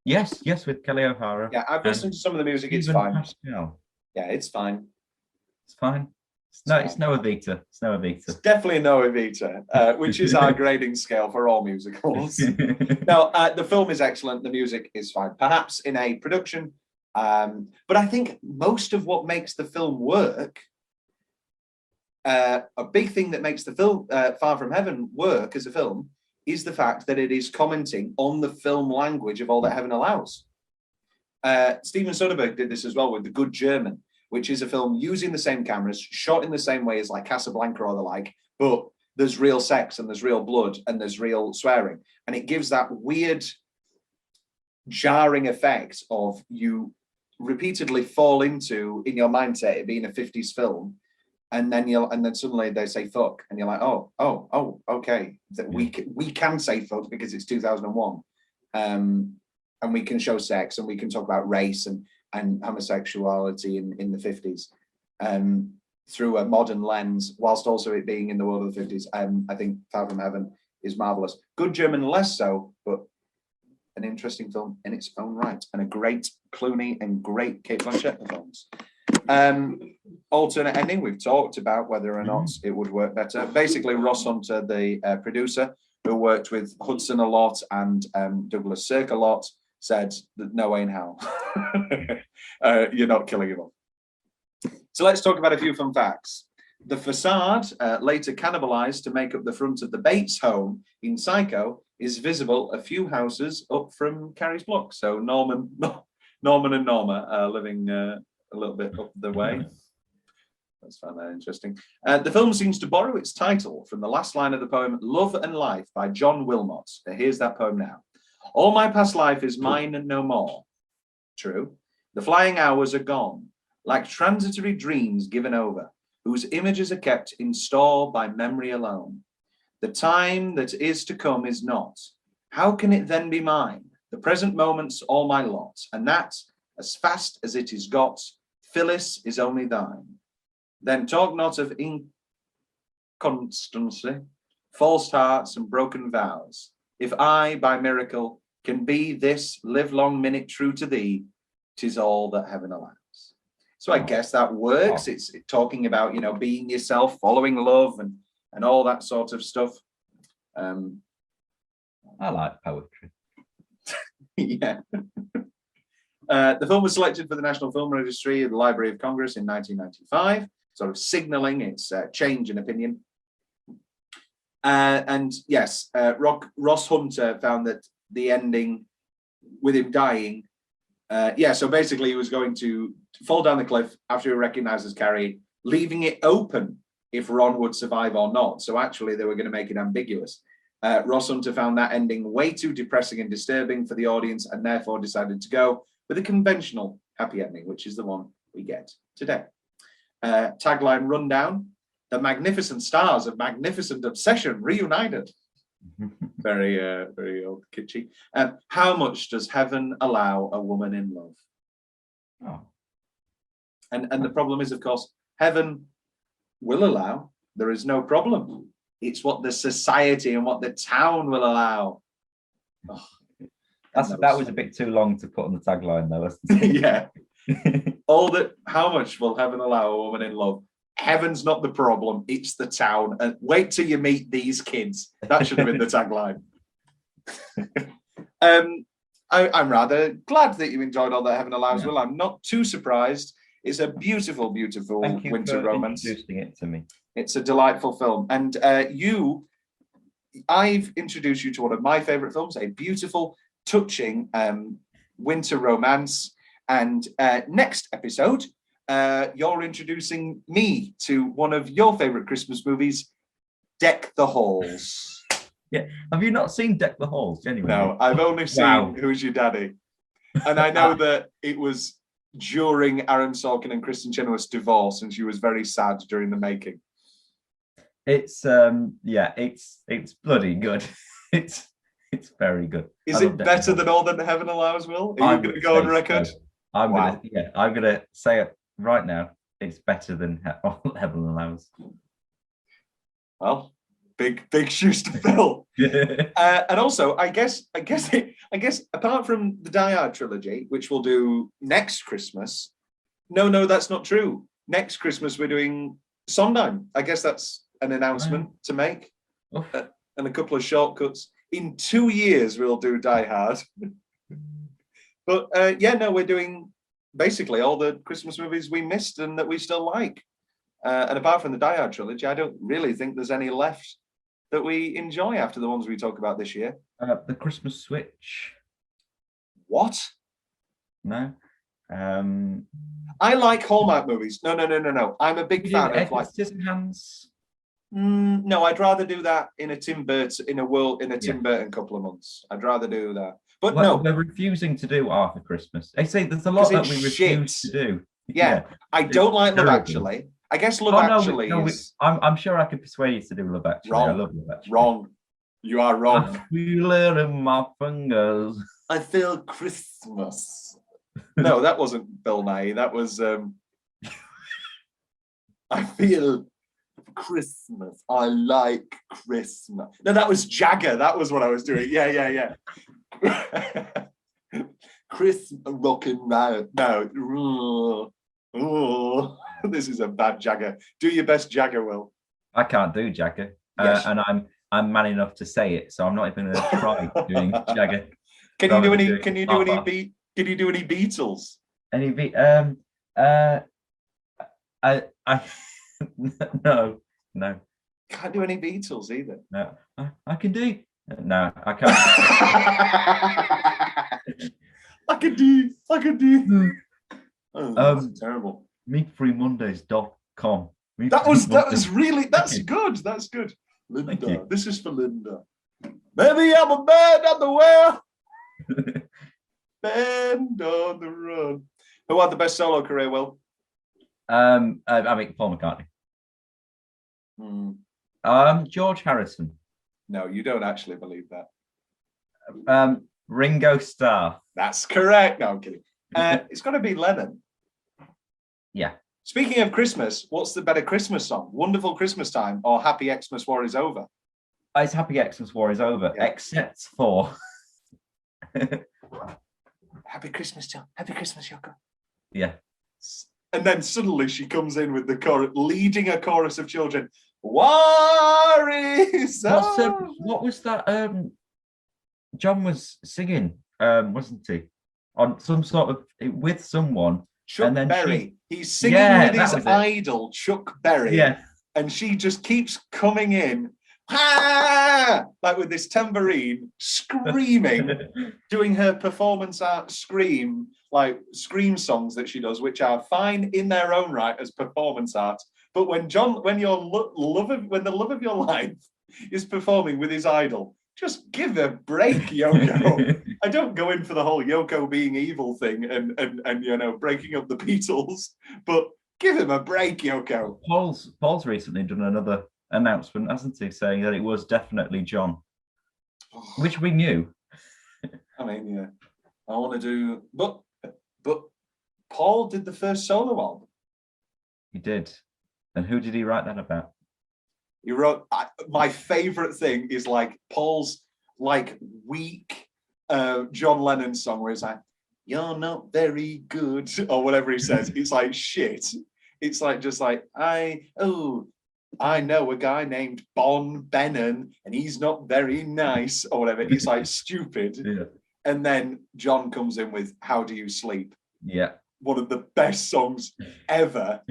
Yes, with Kelly O'Hara. Yeah, I've listened to some of the music. It's fine. Pascal. Yeah, it's fine. It's fine. It's no Evita. It's no Evita. It's definitely no Evita, which is our grading scale for all musicals. No, the film is excellent. The music is fine. Perhaps in a production, but I think most of what makes the film work, a big thing that makes the film Far From Heaven work as a film, is the fact that it is commenting on the film language of All That Heaven Allows. Steven Soderbergh did this as well with The Good German, which is a film using the same cameras, shot in the same way as like Casablanca or the like, but there's real sex and there's real blood and there's real swearing. And it gives that weird, jarring effect of you repeatedly fall into, in your mindset, it being a 50s film, and then suddenly they say fuck, and you're like, oh, okay, that we can say fuck because it's 2001, and we can show sex and we can talk about race and homosexuality in the 50s, through a modern lens, whilst also it being in the world of the 50s. I think Far From Heaven is marvelous. Good German, less so, but an interesting film in its own right, and a great Clooney and great Cate Blanchett performance. Alternate ending, we've talked about whether or not it would work better. Basically, Ross Hunter, the producer, who worked with Hudson a lot and Douglas Sirk a lot, said that no way in hell you're not killing him off. So let's talk about a few fun facts. The facade, later cannibalized to make up the front of the Bates home in Psycho, is visible a few houses up from Carrie's block. So Norman and Norma are living a little bit up the way. Let's find that interesting. The film seems to borrow its title from the last line of the poem Love and Life by John Wilmot. Here's that poem now. All my past life is mine and no more. True. The flying hours are gone, like transitory dreams given over, whose images are kept in store by memory alone. The time that is to come is not. How can it then be mine? The present moment's all my lot, and that, as fast as it is got, Phyllis is only thine. Then talk not of inconstancy, false hearts and broken vows. If I, by miracle, can be this livelong minute true to thee, 'tis all that heaven allows. So I guess that works. It's talking about, being yourself, following love and all that sort of stuff. I like poetry. Yeah. The film was selected for the National Film Registry at the Library of Congress in 1995, sort of signaling its change in opinion. And yes, Ross Hunter found that the ending with him dying, so basically he was going to fall down the cliff after he recognized as Carrie, leaving it open if Ron would survive or not. So actually they were going to make it ambiguous. Ross Hunter found that ending way too depressing and disturbing for the audience, and therefore decided to go with a conventional happy ending, which is the one we get today. Tagline rundown: the magnificent stars of Magnificent Obsession reunited. Very, very old kitschy. How much does heaven allow a woman in love? Oh. And the problem is, of course, heaven will allow. There is no problem. It's what the society and what the town will allow. Oh, that was a bit too long to put on the tagline, though. Yeah. How much will heaven allow a woman in love? Heaven's not the problem, it's the town. And wait till you meet these kids. That should have been the tagline. I'm rather glad that you enjoyed All That Heaven Allows. Yeah. Well, I'm not too surprised. It's a beautiful, beautiful Thank you winter for romance. introducing it to me. It's a delightful film. And I've introduced you to one of my favorite films, a beautiful, touching winter romance. And next episode, you're introducing me to one of your favorite Christmas movies, Deck the Halls. Yeah. Have you not seen Deck the Halls, genuinely? No, I've only seen Who's Your Daddy? And I know that it was during Aaron Sorkin and Kristen Chenoweth's divorce, and she was very sad during the making. It's it's bloody good. It's very good. Is it better than All That Heaven Allows, Will? Are you going to go on record? So. I'm gonna say it right now. It's better than All That Heaven Allows. Well, big shoes to fill. And also, I guess apart from the Die Hard trilogy, which we'll do next Christmas. No, that's not true. Next Christmas we're doing Sondheim. I guess that's an announcement to make, and a couple of shortcuts. In 2 years we'll do Die Hard. But we're doing basically all the Christmas movies we missed and that we still like. And apart from the Die Hard trilogy, I don't really think there's any left that we enjoy after the ones we talk about this year. The Christmas Switch. What? No. I like Hallmark movies. No. I'm a big fan of like Scissorhands. No, I'd rather do that in a Tim Burton couple of months. I'd rather do that. But no, we're refusing to do Arthur Christmas. I say there's a lot that we refuse to do. Yeah. I don't like Love Actually. I guess Love Actually is... I'm sure I could persuade you to do Love Actually. Wrong. I love Love Actually. Wrong. You are wrong. I feel it in my fingers. I feel Christmas. No, that wasn't Bill Nye. That was... I feel Christmas. I like Christmas. No, that was Jagger. That was what I was doing. Yeah. Chris rockin' roll. No. Oh, this is a bad Jagger. Do your best Jagger, Will. I can't do Jagger, Yes. and I'm man enough to say it, so I'm not even going to try doing Jagger. Can you do any Beatles? Any no. Can't do any Beatles either. No, I can do. No, I can't. I can do. Oh, that's terrible. Meatfreemondays.com. That's good. That's good. Linda, this is for Linda. Maybe I'm a man on the well. Band on the run. Who had the best solo career, Will? I mean Paul McCartney. George Harrison. No, you don't actually believe that. Ringo Starr. That's correct. No, I'm kidding. It's got to be Lennon. Yeah. Speaking of Christmas, what's the better Christmas song? Wonderful Christmas Time or Happy Xmas War is Over? It's Happy Xmas War is Over, except for Happy Christmas, John. Happy Christmas, Yoko. Yeah. And then suddenly she comes in with the chorus, leading a chorus of children. War is over. What was that? John was singing, wasn't he? On some sort of with someone. Chuck Berry. He's singing with his idol, Chuck Berry. Yeah. And she just keeps coming in, like with this tambourine, screaming, doing her performance art scream songs that she does, which are fine in their own right as performance art. But when the love of your life is performing with his idol, just give a break, Yoko. I don't go in for the whole Yoko being evil thing and breaking up the Beatles, but give him a break, Yoko. Paul's recently done another announcement, hasn't he, saying that it was definitely John, which we knew. I mean, yeah, I want to do, but Paul did the first solo album. He did. And who did he write that about? He wrote, my favorite thing is like Paul's like weak John Lennon song where it's like, you're not very good, or whatever he says. It's like shit. It's like just like, I know a guy named Bon Bennon and he's not very nice, or whatever. It's like stupid. Yeah. And then John comes in with How Do You Sleep? Yeah. one of the best songs ever.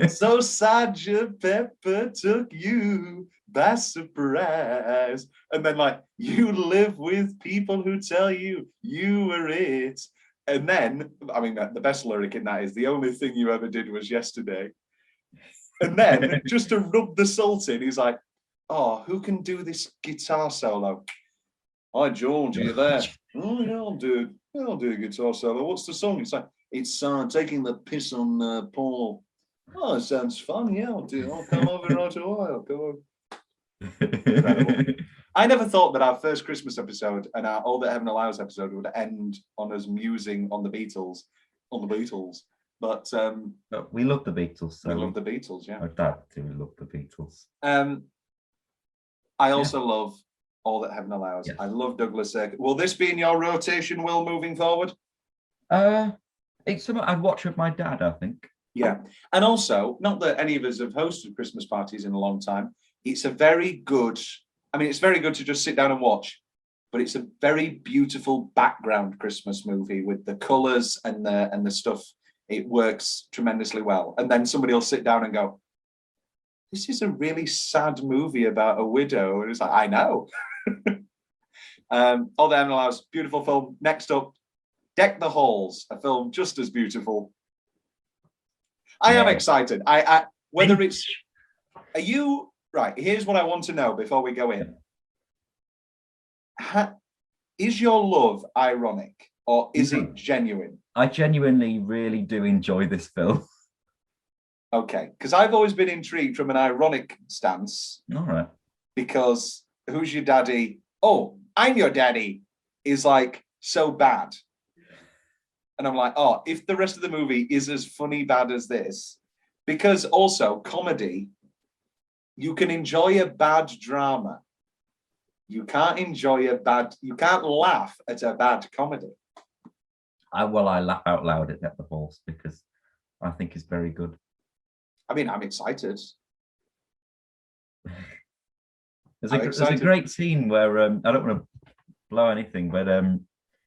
So Sergeant Pepper took you by surprise. And then like, you live with people who tell you you were it. And then, I mean, the best lyric in that is, the only thing you ever did was yesterday. And then just to rub the salt in, he's like, oh, who can do this guitar solo? Hi, George, are you there? Oh, yeah, I'll do a guitar solo. What's the song? It's like, it's taking the piss on Paul. Oh, it sounds fun. Yeah, I'll come over right away. I'll come over. Incredible. I never thought that our first Christmas episode and our All That Heaven Allows episode would end on us musing on the Beatles. But we love the Beatles. So we love the Beatles, yeah. Our dad do love the Beatles. I also love All That Heaven Allows. Yes. I love Douglas Sirk. Will this be in your rotation, Will, moving forward? It's something I'd watch with my dad, I think. Yeah. And also, not that any of us have hosted Christmas parties in a long time. It's very good to just sit down and watch, but it's a very beautiful background Christmas movie with the colours and the stuff. It works tremendously well. And then somebody will sit down and go, this is a really sad movie about a widow. And it's like, I know. All That Heaven Allows, beautiful film. Next up, Deck the Halls, a film just as beautiful. I am excited. Whether it's, are you, right, here's what I want to know before we go in. Is your love ironic or is it genuine? I genuinely really do enjoy this film. Okay, because I've always been intrigued from an ironic stance. All right. Because who's your daddy? Oh, I'm your daddy is like so bad. And I'm like, oh, if the rest of the movie is as funny bad as this, because also comedy, you can enjoy a bad drama. You can't laugh at a bad comedy. I laugh out loud at the Halls because I think it's very good. I mean, I'm excited. There's a great scene where I don't want to blow anything, but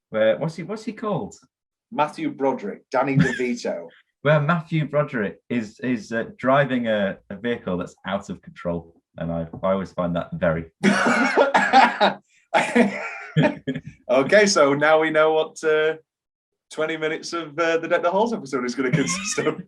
where what's he called? Matthew Broderick, Danny DeVito. Where Matthew Broderick is driving a vehicle that's out of control, and I always find that very. Okay, so now we know what 20 minutes of the Deck the Halls episode is going to consist of.